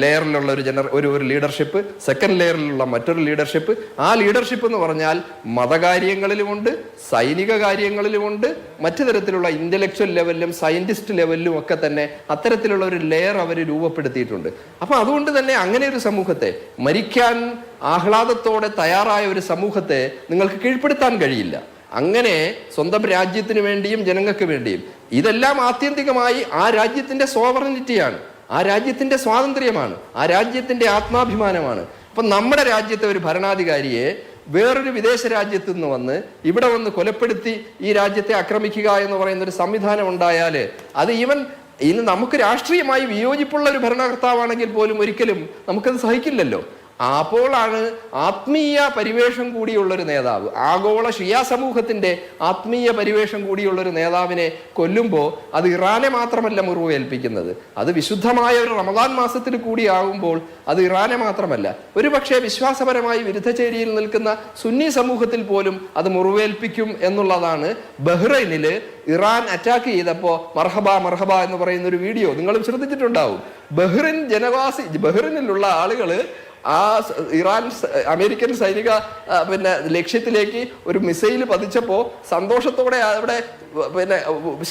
ലെയറിലുള്ള ഒരു ലീഡർഷിപ്പ്, സെക്കൻഡ് ലെയറിലുള്ള മറ്റൊരു ലീഡർഷിപ്പ്. ആ ലീഡർഷിപ്പ് എന്ന് പറഞ്ഞാൽ മതകാര്യങ്ങളിലുമുണ്ട്, സൈനിക കാര്യങ്ങളിലുമുണ്ട്, മറ്റു തരത്തിലുള്ള ഇന്റലക്ച്വൽ ലെവലിലും സയന്റിസ്റ്റ് ലെവലിലും ഒക്കെ തന്നെ അത്തരത്തിലുള്ള ഒരു ലെയർ അവർ രൂപപ്പെടുത്തിയിട്ടുണ്ട്. അപ്പൊ അതുകൊണ്ട് തന്നെ അങ്ങനെ ഒരു സമൂഹത്തെ, മരിക്കാൻ ആഹ്ലാദത്തോടെ തയ്യാറായ ഒരു സമൂഹത്തെ നിങ്ങൾക്ക് കീഴ്പ്പെടുത്താൻ കഴിയില്ല. അങ്ങനെ സ്വന്തം രാജ്യത്തിന് വേണ്ടിയും ജനങ്ങൾക്ക് വേണ്ടിയും, ഇതെല്ലാം ആത്യന്തികമായി ആ രാജ്യത്തിന്റെ സോവറനിറ്റിയാണ്, ആ രാജ്യത്തിന്റെ സ്വാതന്ത്ര്യമാണ്, ആ രാജ്യത്തിന്റെ ആത്മാഭിമാനമാണ്. അപ്പൊ നമ്മുടെ രാജ്യത്തെ ഒരു ഭരണാധികാരിയെ വേറൊരു വിദേശ രാജ്യത്ത് നിന്ന് വന്ന് ഇവിടെ വന്ന് കൊലപ്പെടുത്തി ഈ രാജ്യത്തെ ആക്രമിക്കുക എന്ന് പറയുന്ന ഒരു സംവിധാനം ഉണ്ടായാല് അത് ഇന്ന് നമുക്ക് രാഷ്ട്രീയമായി വിയോജിപ്പുള്ള ഒരു ഭരണകർത്താവാണെങ്കിൽ പോലും ഒരിക്കലും നമുക്കത് സഹിക്കില്ലല്ലോ. അപ്പോഴാണ് ആത്മീയ പരിവേഷം കൂടിയുള്ളൊരു നേതാവ്, ആഗോള ഷിയ സമൂഹത്തിന്റെ ആത്മീയ പരിവേഷം കൂടിയുള്ളൊരു നേതാവിനെ കൊല്ലുമ്പോൾ അത് ഇറാനെ മാത്രമല്ല മുറിവേൽപ്പിക്കുന്നത്, അത് വിശുദ്ധമായ ഒരു റമദാൻ മാസത്തിൽ കൂടി ആകുമ്പോൾ അത് ഇറാനെ മാത്രമല്ല, ഒരുപക്ഷെ വിശ്വാസപരമായി വിരുദ്ധചേരിയിൽ നിൽക്കുന്ന സുന്നി സമൂഹത്തിൽ പോലും അത് മുറിവേൽപ്പിക്കും എന്നുള്ളതാണ്. ബഹ്റൈനില് ഇറാൻ അറ്റാക്ക് ചെയ്തപ്പോൾ മർഹബ എന്ന് പറയുന്ന ഒരു വീഡിയോ നിങ്ങളും ശ്രദ്ധിച്ചിട്ടുണ്ടാവും. ബഹ്റിനിലുള്ള ആളുകള് ആ അമേരിക്കൻ സൈനിക ലക്ഷ്യത്തിലേക്ക് ഒരു മിസൈൽ പതിച്ചപ്പോ സന്തോഷത്തോടെ അവിടെ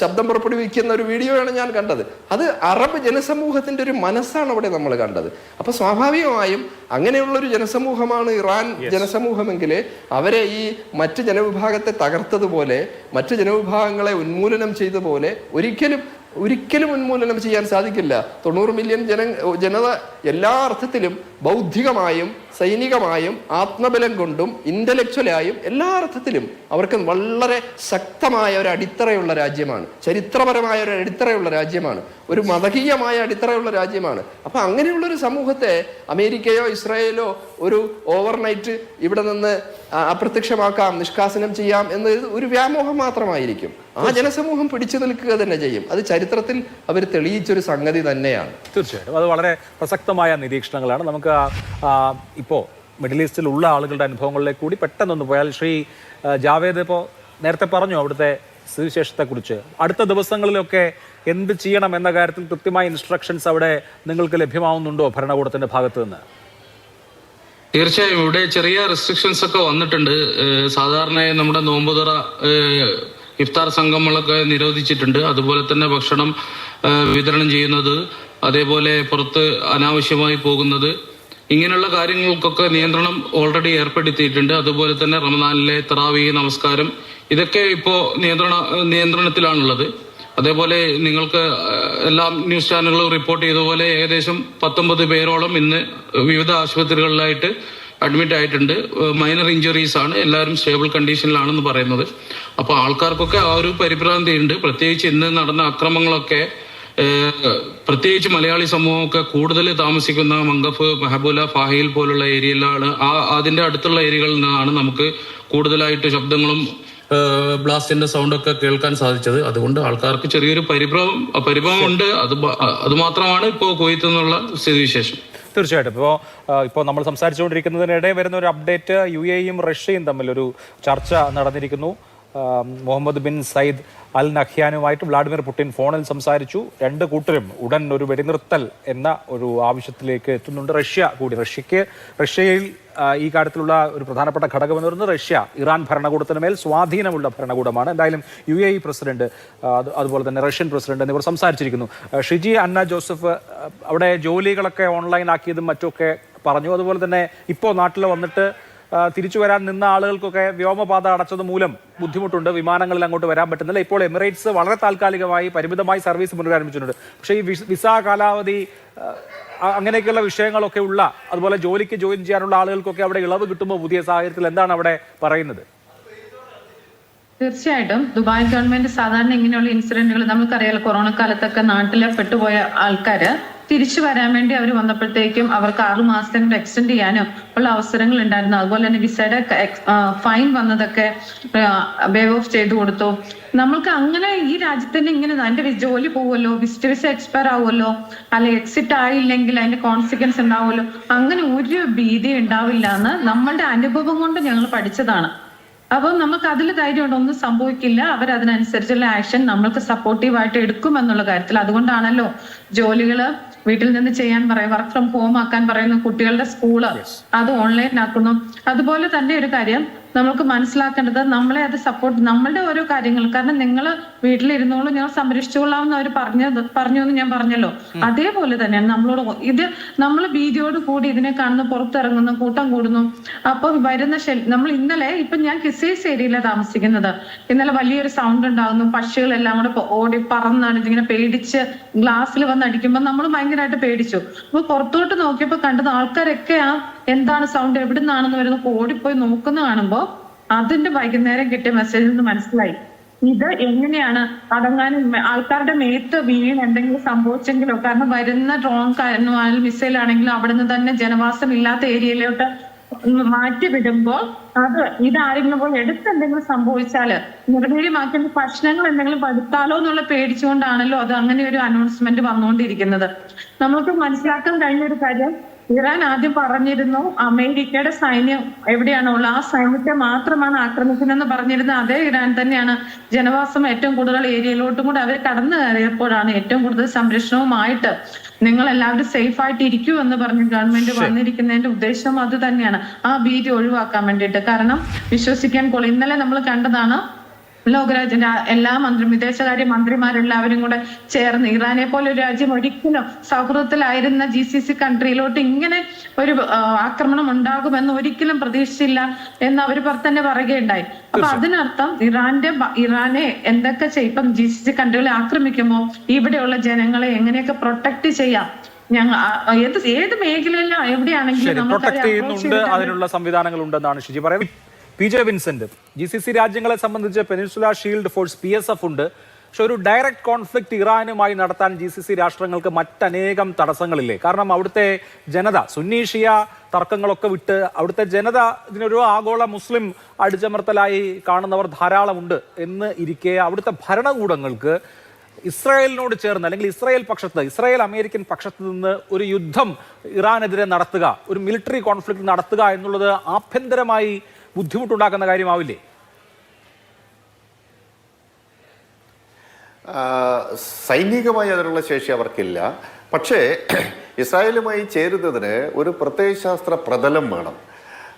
ശബ്ദം പുറപ്പെടുവിക്കുന്ന ഒരു വീഡിയോയാണ് ഞാൻ കണ്ടത്. അത് അറബ് ജനസമൂഹത്തിന്റെ ഒരു മനസ്സാണ് അവിടെ നമ്മൾ കണ്ടത്. അപ്പൊ സ്വാഭാവികമായും അങ്ങനെയുള്ളൊരു ജനസമൂഹമാണ് ഇറാൻ ജനസമൂഹമെങ്കിൽ അവരെ ഈ മറ്റ് ജനവിഭാഗത്തെ തകർത്തതുപോലെ, മറ്റ് ജനവിഭാഗങ്ങളെ ഉന്മൂലനം ചെയ്ത പോലെ ഒരിക്കലും ഉന്മൂലനം ചെയ്യാൻ സാധിക്കില്ല. 90 മില്യൺ ജനത എല്ലാ അർത്ഥത്തിലും ബൗദ്ധികമായും സൈനികമായും ആത്മബലം കൊണ്ടും ഇന്റലക്ച്വലായും എല്ലാ അർത്ഥത്തിലും അവർക്ക് വളരെ ശക്തമായ ഒരു അടിത്തറയുള്ള രാജ്യമാണ്, ചരിത്രപരമായ ഒരു അടിത്തറയുള്ള രാജ്യമാണ്, ഒരു മതകീയമായ അടിത്തറയുള്ള രാജ്യമാണ്. അപ്പൊ അങ്ങനെയുള്ളൊരു സമൂഹത്തെ അമേരിക്കയോ ഇസ്രായേലോ ഒരു ഓവർനൈറ്റ് ഇവിടെ നിന്ന് അപ്രത്യക്ഷമാക്കാം, നിഷ്കാസനം ചെയ്യാം എന്നത് ഒരു വ്യാമോഹം മാത്രമായിരിക്കും. ആ ജനസമൂഹം പിടിച്ചു നിൽക്കുക തന്നെ ചെയ്യും. അത് ചരിത്രത്തിൽ അവർ തെളിയിച്ചൊരു സംഗതി തന്നെയാണ്. തീർച്ചയായിട്ടും അത് വളരെ പ്രസക്തമായ നിരീക്ഷണങ്ങളാണ്. നമുക്ക് ഇപ്പോൾ മിഡിൽ ഈസ്റ്റിലുള്ള ആളുകളുടെ അനുഭവങ്ങളിലേക്ക് കൂടി പെട്ടെന്നൊന്ന് പോയാൽ, ശ്രീ ജാവേദ് ഇപ്പോൾ നേരത്തെ പറഞ്ഞു അവിടുത്തെ സ്ഥിതിവിശേഷത്തെക്കുറിച്ച്. അടുത്ത ദിവസങ്ങളിലൊക്കെ എന്ത് ചെയ്യണം എന്ന കാര്യത്തിൽ കൃത്യമായ ഇൻസ്ട്രക്ഷൻസ് അവിടെ നിങ്ങൾക്ക് ലഭ്യമാവുന്നുണ്ടോ ഭരണകൂടത്തിന്റെ ഭാഗത്ത് നിന്ന്? തീർച്ചയായും ഇവിടെ ചെറിയ റെസ്ട്രിക്ഷൻസ് ഒക്കെ വന്നിട്ടുണ്ട്. സാധാരണയായി നമ്മുടെ നോമ്പുതുറ ഇഫ്താർ സംഗമങ്ങളൊക്കെ നിരോധിച്ചിട്ടുണ്ട്. അതുപോലെ തന്നെ ഭക്ഷണം വിതരണം ചെയ്യുന്നത്, അതേപോലെ പുറത്ത് അനാവശ്യമായി പോകുന്നത്, ഇങ്ങനെയുള്ള കാര്യങ്ങൾക്കൊക്കെ നിയന്ത്രണം ഓൾറെഡി ഏർപ്പെടുത്തിയിട്ടുണ്ട്. അതുപോലെ തന്നെ റമദാനിലെ തറാവീഹ് നമസ്കാരം ഇതൊക്കെ ഇപ്പോൾ നിയന്ത്രണത്തിലാണുള്ളത്. അതേപോലെ നിങ്ങൾക്ക് എല്ലാ ന്യൂസ് ചാനലുകളും റിപ്പോർട്ട് ചെയ്ത പോലെ ഏകദേശം 19 പേരോളം ഇന്ന് വിവിധ ആശുപത്രികളിലായിട്ട് അഡ്മിറ്റ് ആയിട്ടുണ്ട്. മൈനർ ഇഞ്ചുറീസ് ആണ്, എല്ലാവരും സ്റ്റേബിൾ കണ്ടീഷനിലാണെന്ന് പറയുന്നത്. അപ്പോൾ ആൾക്കാർക്കൊക്കെ ആ ഒരു പരിഭ്രാന്തിയുണ്ട്. പ്രത്യേകിച്ച് ഇന്ന് നടന്ന അക്രമങ്ങളൊക്കെ പ്രത്യേകിച്ച് മലയാളി സമൂഹമൊക്കെ കൂടുതൽ താമസിക്കുന്ന മംഗഫ്, മെഹബൂല, ഫാഹിൽ പോലുള്ള ഏരിയയിലാണ്, അതിന്റെ അടുത്തുള്ള ഏരിയകളിൽ നിന്നാണ് നമുക്ക് കൂടുതലായിട്ട് ശബ്ദങ്ങളും ബ്ലാസ്റ്റിന്റെ സൗണ്ടൊക്കെ കേൾക്കാൻ സാധിച്ചത്. അതുകൊണ്ട് ആൾക്കാർക്ക് ചെറിയൊരു പരിഭ്രമം ഉണ്ട്. അത് മാത്രമാണ് ഇപ്പോൾ കുവൈത്ത് എന്നുള്ള സ്ഥിതിവിശേഷം. തീർച്ചയായിട്ടും ഇപ്പോൾ നമ്മൾ സംസാരിച്ചുകൊണ്ടിരിക്കുന്നതിനിടെ വരുന്ന ഒരു അപ്ഡേറ്റ്, UAE-യും റഷ്യയും തമ്മിലൊരു ചർച്ച നടന്നിരിക്കുന്നു. മുഹമ്മദ് ബിൻ സയ്യിദ് അൽ നഹ്യാനുമായിട്ട് വ്ളാഡിമിർ പുടിൻ ഫോണിൽ സംസാരിച്ചു. രണ്ട് കൂട്ടരും ഉടൻ ഒരു വെടിനിർത്തൽ എന്ന ഒരു ആവശ്യത്തിലേക്ക് എത്തുന്നുണ്ട്. റഷ്യയിൽ ഈ കാര്യത്തിലുള്ള ഒരു പ്രധാനപ്പെട്ട ഘടകമെന്ന് പറയുന്നത് റഷ്യ ഇറാൻ ഭരണകൂടത്തിന് മേൽ സ്വാധീനമുള്ള ഭരണകൂടമാണ്. എന്തായാലും UAE പ്രസിഡന്റ്, അതുപോലെ തന്നെ റഷ്യൻ പ്രസിഡന്റ് എന്നിവർ സംസാരിച്ചിരിക്കുന്നു. ഷിജി അന്ന ജോസഫ് അവിടെ ജോലികളൊക്കെ ഓൺലൈൻ ആക്കിയതും മറ്റുമൊക്കെ പറഞ്ഞു. അതുപോലെ തന്നെ ഇപ്പോൾ നാട്ടിൽ വന്നിട്ട് തിരിച്ചു വരാൻ നിന്ന ആളുകൾക്കൊക്കെ വ്യോമപാത അടച്ചത് മൂലം ബുദ്ധിമുട്ടുണ്ട്, വിമാനങ്ങളിൽ അങ്ങോട്ട് വരാൻ പറ്റുന്നില്ല. ഇപ്പോൾ എമിറേറ്റ്സ് വളരെ താൽക്കാലികമായി പരിമിതമായി സർവീസ് പുനരാരംഭിച്ചിട്ടുണ്ട്. പക്ഷേ ഈ വിസ കാലാവധി അങ്ങനെയൊക്കെയുള്ള വിഷയങ്ങളൊക്കെ ഉള്ള, അതുപോലെ ജോലിക്ക് ജോയിൻ ചെയ്യാനുള്ള ആളുകൾക്കൊക്കെ അവിടെ ഇളവ് കിട്ടുമ്പോൾ പുതിയ സാഹചര്യത്തിൽ എന്താണ് അവിടെ പറയുന്നത്? തീർച്ചയായിട്ടും ദുബായ് ഗവൺമെന്റ് സാധാരണ ഇങ്ങനെയുള്ള ഇൻസിഡന്റുകൾ നമുക്കറിയാലോ, കൊറോണ കാലത്തൊക്കെ നാട്ടിലെ പെട്ടുപോയ ആൾക്കാര് തിരിച്ചു വരാൻ വേണ്ടി അവർ വന്നപ്പോഴത്തേക്കും അവർക്ക് 6 മാസത്തിന് എക്സ്റ്റെൻഡ് ചെയ്യാനും ഉള്ള അവസരങ്ങൾ ഉണ്ടായിരുന്നു. അതുപോലെ തന്നെ വിസയുടെ ഫൈൻ വന്നതൊക്കെ വേവ് ഓഫ് ചെയ്തു കൊടുത്തു. നമ്മൾക്ക് അങ്ങനെ ഈ രാജ്യത്തിന് ഇങ്ങനെ അതിന്റെ ജോലി പോവുമല്ലോ, വിസ എക്സ്പയർ ആവുമല്ലോ, അല്ലെങ്കിൽ എക്സിറ്റ് ആയില്ലെങ്കിൽ അതിന്റെ കോൺസിക്വൻസ് ഉണ്ടാവുമല്ലോ, അങ്ങനെ ഒരു ഭീതി ഉണ്ടാവില്ല എന്ന് നമ്മളുടെ അനുഭവം കൊണ്ട് ഞങ്ങൾ പഠിച്ചതാണ്. അപ്പം നമുക്ക് അതിൽ ധൈര്യമുണ്ട്, ഒന്നും സംഭവിക്കില്ല, അവരതിനനുസരിച്ചുള്ള ആക്ഷൻ നമ്മൾക്ക് സപ്പോർട്ടീവായിട്ട് എടുക്കുമെന്നുള്ള കാര്യത്തിൽ. അതുകൊണ്ടാണല്ലോ ജോലികള് വീട്ടിൽ നിന്ന് ചെയ്യാൻ പറയും, വർക്ക് ഫ്രം ഹോം ആക്കാൻ പറയുന്നു, കുട്ടികളുടെ സ്കൂള് അത് ഓൺലൈൻ ആക്കുന്നു. അതുപോലെ തന്നെ ഒരു കാര്യം നമുക്ക് മനസ്സിലാക്കേണ്ടത്, നമ്മളെ അത് സപ്പോർട്ട്, നമ്മളുടെ ഓരോ കാര്യങ്ങൾ, കാരണം നിങ്ങൾ വീട്ടിലിരുന്നോളൂ, ഞങ്ങൾ സംരക്ഷിച്ചുകൊള്ളാമെന്ന് അവർ പറഞ്ഞു എന്ന് ഞാൻ പറഞ്ഞല്ലോ. അതേപോലെ തന്നെയാണ് നമ്മളോട് ഇത്, നമ്മൾ ഭീതിയോട് കൂടി ഇതിനെ കാണുന്നു, പുറത്തിറങ്ങുന്നു, കൂട്ടം കൂടുന്നു. അപ്പൊ വരുന്ന നമ്മൾ ഇന്നലെ ഞാൻ കിസൈസ് ഏരിയയിലാണ് താമസിക്കുന്നത്. ഇന്നലെ വലിയൊരു സൗണ്ട് ഉണ്ടാകുന്നു, പക്ഷികളെല്ലാം കൂടെ ഓടി പറന്നാണ് ഇങ്ങനെ പേടിച്ച് ഗ്ലാസ്സിൽ വന്ന് അടിക്കുമ്പോൾ നമ്മൾ ഭയങ്കരമായിട്ട് പേടിച്ചു. അപ്പൊ പുറത്തോട്ട് നോക്കിയപ്പോ കണ്ടത് ആൾക്കാരൊക്കെ എന്താണ് സൗണ്ട്, എവിടുന്നാണെന്ന് വരുന്ന ഓടിപ്പോയി നോക്കുന്ന കാണുമ്പോ അതിന്റെ വൈകുന്നേരം കിട്ടിയ മെസ്സേജിൽ നിന്ന് മനസ്സിലായി ഇത് എങ്ങനെയാണ് അടങ്ങാനും, ആൾക്കാരുടെ മേത്ത് വീണ് എന്തെങ്കിലും സംഭവിച്ചെങ്കിലോ, കാരണം വരുന്ന ഡ്രോൺ ആണെങ്കിലും മിസൈൽ ആണെങ്കിലും അവിടുന്ന് തന്നെ ജനവാസം ഇല്ലാത്ത ഏരിയയിലോട്ട് മാറ്റി വിടുമ്പോൾ ഇതാരെങ്കിലും പോയി എന്തെങ്കിലും സംഭവിച്ചാല് നിർവീര്യമാക്കേണ്ട പ്രശ്നങ്ങൾ എന്തെങ്കിലും പഠിത്താലോ എന്നുള്ള പേടിച്ചുകൊണ്ടാണല്ലോ അത് അങ്ങനെ ഒരു അനൗൺസ്മെന്റ് വന്നുകൊണ്ടിരിക്കുന്നത്. നമുക്ക് മനസ്സിലാക്കാൻ കഴിഞ്ഞ ഒരു കാര്യം, ഇറാൻ ആദ്യം പറഞ്ഞിരുന്നു അമേരിക്കയുടെ സൈന്യം എവിടെയാണുള്ളത് ആ സൈന്യത്തെ മാത്രമാണ് ആക്രമിക്കുന്നതെന്ന് പറഞ്ഞിരുന്നത്. അതേ ഇറാൻ തന്നെയാണ് ജനവാസം ഏറ്റവും കൂടുതൽ ഏരിയയിലോട്ടും കൂടെ അവർ കടന്നു കയറിയപ്പോഴാണ് ഏറ്റവും കൂടുതൽ സംരക്ഷണവുമായിട്ട് നിങ്ങൾ എല്ലാവരും സേഫ് ആയിട്ട് ഇരിക്കൂ എന്ന് പറഞ്ഞ് ഗവൺമെന്റ് വന്നിരിക്കുന്നതിന്റെ ഉദ്ദേശം അത് തന്നെയാണ്, ആ ഭീതി ഒഴിവാക്കാൻ വേണ്ടിയിട്ട്. കാരണം വിശ്വസിക്കാൻ കൊള്ളും. ഇന്നലെ നമ്മൾ കണ്ടതാണ്, ലോകരാജ്യ എല്ലാ വിദേശകാര്യ മന്ത്രിമാരെല്ലാവരും കൂടെ ചേർന്ന് ഇറാനെ പോലെ ഒരു രാജ്യം ഒരിക്കലും സൗഹൃദത്തിലായിരുന്ന GCC കൺട്രിയിലോട്ട് ഇങ്ങനെ ഒരു ആക്രമണം ഉണ്ടാകുമെന്ന് ഒരിക്കലും പ്രതീക്ഷിച്ചില്ല എന്ന് അവർ തന്നെ പറയുകയുണ്ടായി. അപ്പൊ അതിനർത്ഥം ഇറാനെ എന്തൊക്കെ ഇപ്പം GCC കൺട്രികളെ ആക്രമിക്കുമ്പോൾ ഇവിടെയുള്ള ജനങ്ങളെ എങ്ങനെയൊക്കെ പ്രൊട്ടക്ട് ചെയ്യാം, ഏത് മേഖലയിലും എവിടെയാണെങ്കിലും അതിനുള്ള സംവിധാനങ്ങൾ ഉണ്ടെന്നാണ് ഷിജി പറയുന്നത്. PJ വിൻസെന്റ്, GCC രാജ്യങ്ങളെ സംബന്ധിച്ച് പെനിൻസുല ഷീൽഡ് ഫോഴ്സ് PSF ഉണ്ട്. പക്ഷെ ഒരു ഡയറക്റ്റ് കോൺഫ്ലിക്റ്റ് ഇറാനുമായി നടത്താൻ GCC രാഷ്ട്രങ്ങൾക്ക് മറ്റനേകം തടസ്സങ്ങളില്ലേ? കാരണം അവിടുത്തെ ജനത, സുന്നി ഷിയ തർക്കങ്ങളൊക്കെ വിട്ട് അവിടുത്തെ ജനത ഇതിനൊരു ആഗോള മുസ്ലിം അടിച്ചമർത്തലായി കാണുന്നവർ ധാരാളമുണ്ട് എന്ന് ഇരിക്കെ അവിടുത്തെ ഭരണകൂടങ്ങൾക്ക് ഇസ്രായേലിനോട് ചേർന്ന്, അല്ലെങ്കിൽ ഇസ്രായേൽ അമേരിക്കൻ പക്ഷത്ത് നിന്ന് ഒരു യുദ്ധം ഇറാനെതിരെ നടത്തുക, ഒരു മിലിറ്ററി കോൺഫ്ലിക്റ്റ് നടത്തുക എന്നുള്ളത് ആഭ്യന്തരമായി ബുദ്ധിമുട്ടുണ്ടാക്കുന്ന കാര്യമാവില്ലേ? സൈനികമായി അതിനുള്ള ശേഷി അവർക്കില്ല. പക്ഷേ ഇസ്രായേലുമായി ചേരുന്നതിന് ഒരു പ്രത്യയശാസ്ത്ര പ്രതലം വേണം.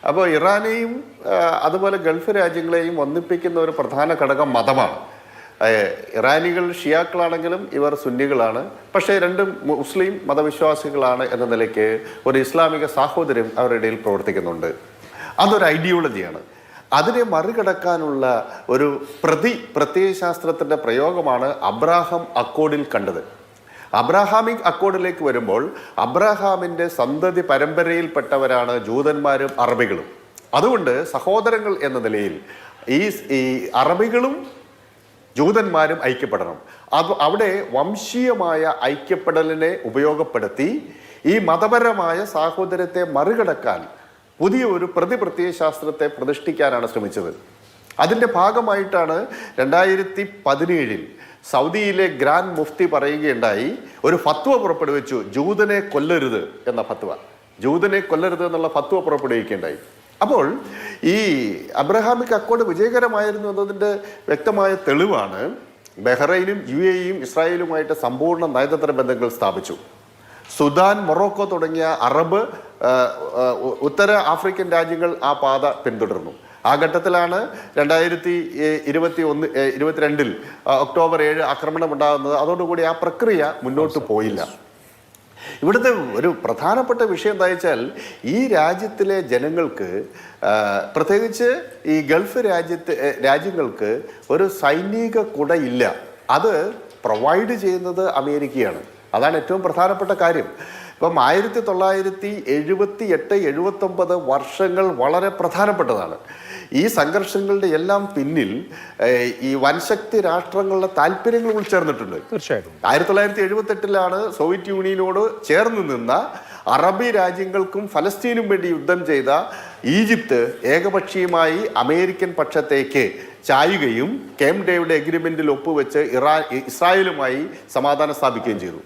അപ്പോൾ ഇറാനെയും അതുപോലെ ഗൾഫ് രാജ്യങ്ങളെയും ഒന്നിപ്പിക്കുന്ന ഒരു പ്രധാന ഘടകം മതമാണ്. ഇറാനികൾ ഷിയാക്കളാണെങ്കിലും ഇവർ സുന്നികളാണ്. പക്ഷേ രണ്ടും മുസ്ലിം മതവിശ്വാസികളാണ് എന്ന നിലയ്ക്ക് ഒരു ഇസ്ലാമിക സാഹോദര്യം അവരുടെ ഇടയിൽ പ്രവർത്തിക്കുന്നുണ്ട്. അതൊരു ഐഡിയോളജിയാണ്. അതിനെ മറികടക്കാനുള്ള ഒരു പ്രത്യയശാസ്ത്രത്തിൻ്റെ പ്രയോഗമാണ് അബ്രാഹാം അക്കോർഡിൽ കണ്ടത്. അബ്രാഹാമിക് അക്കോർഡിലേക്ക് വരുമ്പോൾ അബ്രാഹാമിൻ്റെ സന്തതി പരമ്പരയിൽപ്പെട്ടവരാണ് ജൂതന്മാരും അറബികളും. അതുകൊണ്ട് സഹോദരങ്ങൾ എന്ന നിലയിൽ ഈ അറബികളും ജൂതന്മാരും ഐക്യപ്പെടണം. അവിടെ വംശീയമായ ഐക്യപ്പെടലിനെ ഉപയോഗപ്പെടുത്തി ഈ മതപരമായ സാഹോദര്യത്തെ മറികടക്കാൻ പുതിയ ഒരു പ്രത്യയശാസ്ത്രത്തെ പ്രതിഷ്ഠിക്കാനാണ് ശ്രമിച്ചത്. അതിൻ്റെ ഭാഗമായിട്ടാണ് 2017 സൗദിയിലെ ഗ്രാൻഡ് മുഫ്തി പറയുകയുണ്ടായി, ഒരു ഫത്വ പുറപ്പെടുവിച്ചു, ജൂതനെ കൊല്ലരുത് എന്ന ഫത്വ. ജൂതനെ കൊല്ലരുത് എന്നുള്ള ഫത്വ പുറപ്പെടുവിക്കുകയുണ്ടായി. അപ്പോൾ ഈ അബ്രഹാമിക് അക്കോർഡ് വിജയകരമായിരുന്നു എന്നതിൻ്റെ വ്യക്തമായ തെളിവാണ് ബഹ്റൈനും UAE-യും ഇസ്രായേലുമായിട്ട് സമ്പൂർണ്ണ നയതന്ത്ര ബന്ധങ്ങൾ സ്ഥാപിച്ചു. സുഡാൻ, മൊറോക്കോ തുടങ്ങിയ അറബ് ഉത്തര ആഫ്രിക്കൻ രാജ്യങ്ങൾ ആ പാത പിന്തുടർന്നു. ആ ഘട്ടത്തിലാണ് 2022 ഒക്ടോബർ 7 ആക്രമണം ഉണ്ടാകുന്നത്. അതോടുകൂടി ആ പ്രക്രിയ മുന്നോട്ട് പോയില്ല. ഇവിടുത്തെ ഒരു പ്രധാനപ്പെട്ട വിഷയം എന്താ വെച്ചാൽ, ഈ രാജ്യത്തിലെ ജനങ്ങൾക്ക്, പ്രത്യേകിച്ച് ഈ ഗൾഫ് രാജ്യങ്ങൾക്ക് ഒരു സൈനിക കുടയില്ല. അത് പ്രൊവൈഡ് ചെയ്യുന്നത് അമേരിക്കയാണ്. അതാണ് ഏറ്റവും പ്രധാനപ്പെട്ട കാര്യം. ഇപ്പം 1978-79 വർഷങ്ങൾ വളരെ പ്രധാനപ്പെട്ടതാണ്. ഈ സംഘർഷങ്ങളുടെ എല്ലാം പിന്നിൽ ഈ വൻശക്തി രാഷ്ട്രങ്ങളുടെ താല്പര്യങ്ങൾ ഉൾച്ചേർന്നിട്ടുണ്ട്. തീർച്ചയായിട്ടും 1978 സോവിയറ്റ് യൂണിയനോട് ചേർന്ന് നിന്ന അറബി രാജ്യങ്ങൾക്കും ഫലസ്തീനും വേണ്ടി യുദ്ധം ചെയ്ത ഈജിപ്ത് ഏകപക്ഷീയമായി അമേരിക്കൻ പക്ഷത്തേക്ക് ചായുകയും ക്യാമ്പ് ഡേവിഡ് എഗ്രിമെന്റിൽ ഒപ്പുവെച്ച് ഇസ്രായേലുമായി സമാധാനം സ്ഥാപിക്കുകയും ചെയ്തു.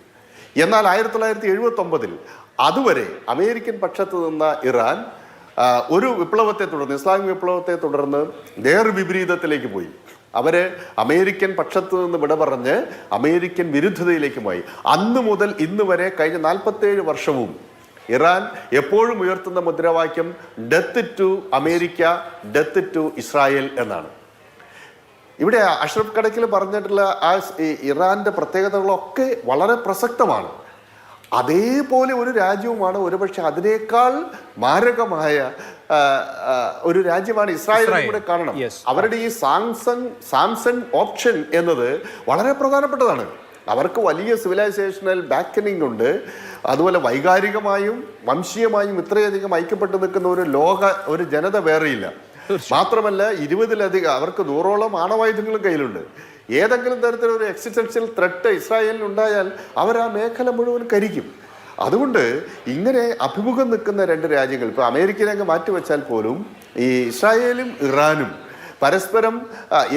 എന്നാൽ 1979 അതുവരെ അമേരിക്കൻ പക്ഷത്ത് നിന്ന ഇറാൻ ഒരു വിപ്ലവത്തെ തുടർന്ന്, ഇസ്ലാമിക് വിപ്ലവത്തെ തുടർന്ന് നേർവിപരീതത്തിലേക്ക് പോയി. അവര് അമേരിക്കൻ പക്ഷത്ത് നിന്ന് വിട പറഞ്ഞ് അമേരിക്കൻ വിരുദ്ധതയിലേക്ക് പോയി. അന്ന് മുതൽ ഇന്ന് വരെ കഴിഞ്ഞ 47 വർഷവും ഇറാൻ എപ്പോഴും ഉയർത്തുന്ന മുദ്രാവാക്യം death to America, death to Israel എന്നാണ്. ഇവിടെ അഷ്റഫ് കടക്കിൽ പറഞ്ഞിട്ടുള്ള ആ ഇറാന്റെ പ്രത്യേകതകളൊക്കെ വളരെ പ്രസക്തമാണ്. അതേപോലെ ഒരു രാജ്യവുമാണ്, ഒരുപക്ഷെ അതിനേക്കാൾ മാരകമായ ഒരു രാജ്യമാണ് ഇസ്രായേൽ കൂടെ കാണണം. അവരുടെ ഈ സാംസൺ ഓപ്ഷൻ എന്നത് വളരെ പ്രധാനപ്പെട്ടതാണ്. അവർക്ക് വലിയ സിവിലൈസേഷണൽ ബാക്കനിങ് ഉണ്ട്. അതുപോലെ വൈകാരികമായും വംശീയമായും ഇത്രയധികം ഐക്യപ്പെട്ടു നിൽക്കുന്ന ഒരു ജനത വേറെയില്ല. മാത്രമല്ല 20-ലധികം, അവർക്ക് 100ഓളം ആണവായുധങ്ങളും കയ്യിലുണ്ട്. ഏതെങ്കിലും തരത്തിലൊരു എക്സിസ്റ്റൻഷ്യൽ ത്രെട്ട് ഇസ്രായേലിന് ഉണ്ടായാൽ അവർ ആ മേഖല മുഴുവൻ കരിക്കും. അതുകൊണ്ട് ഇങ്ങനെ അഭിമുഖം നിൽക്കുന്ന രണ്ട് രാജ്യങ്ങൾ, ഇപ്പോൾ അമേരിക്കനെ അങ്ങ് മാറ്റിവെച്ചാൽ പോലും ഈ ഇസ്രായേലും ഇറാനും പരസ്പരം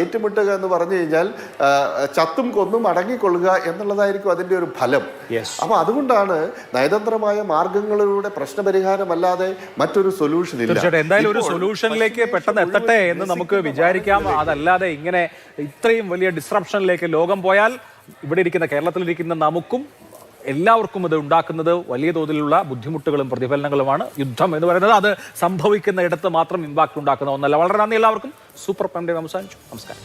ഏറ്റുമുട്ടുക എന്ന് പറഞ്ഞു കഴിഞ്ഞാൽ ചത്തും കൊന്നും അടങ്ങിക്കൊള്ളുക എന്നുള്ളതായിരിക്കും അതിൻ്റെ ഒരു ഫലം. അപ്പൊ അതുകൊണ്ടാണ് നയതന്ത്രമായ മാർഗങ്ങളിലൂടെ പ്രശ്നപരിഹാരമല്ലാതെ മറ്റൊരു സൊല്യൂഷൻ ഇല്ല. എന്തായാലും ഒരു സൊല്യൂഷനിലേക്ക് പെട്ടെന്ന് എത്തട്ടെ എന്ന് നമുക്ക് വിചാരിക്കാം. അതല്ലാതെ ഇങ്ങനെ ഇത്രയും വലിയ ഡിസ്റപ്ഷനിലേക്ക് ലോകം പോയാൽ ഇവിടെ ഇരിക്കുന്ന, കേരളത്തിലിരിക്കുന്ന നമുക്കും എല്ലാവർക്കും ഇത് ഉണ്ടാക്കുന്നത് വലിയ തോതിലുള്ള ബുദ്ധിമുട്ടുകളും പ്രതിഫലനങ്ങളുമാണ്. യുദ്ധം എന്ന് പറയുന്നത് അത് സംഭവിക്കുന്ന ഇടത്ത് മാത്രം ഇമ്പാക്ട് ഉണ്ടാക്കുന്ന ഒന്നല്ല. വളരെ നന്ദി എല്ലാവർക്കും. സൂപ്പർ പ്രൈം ടൈം അവസാനിച്ചു. നമസ്കാരം.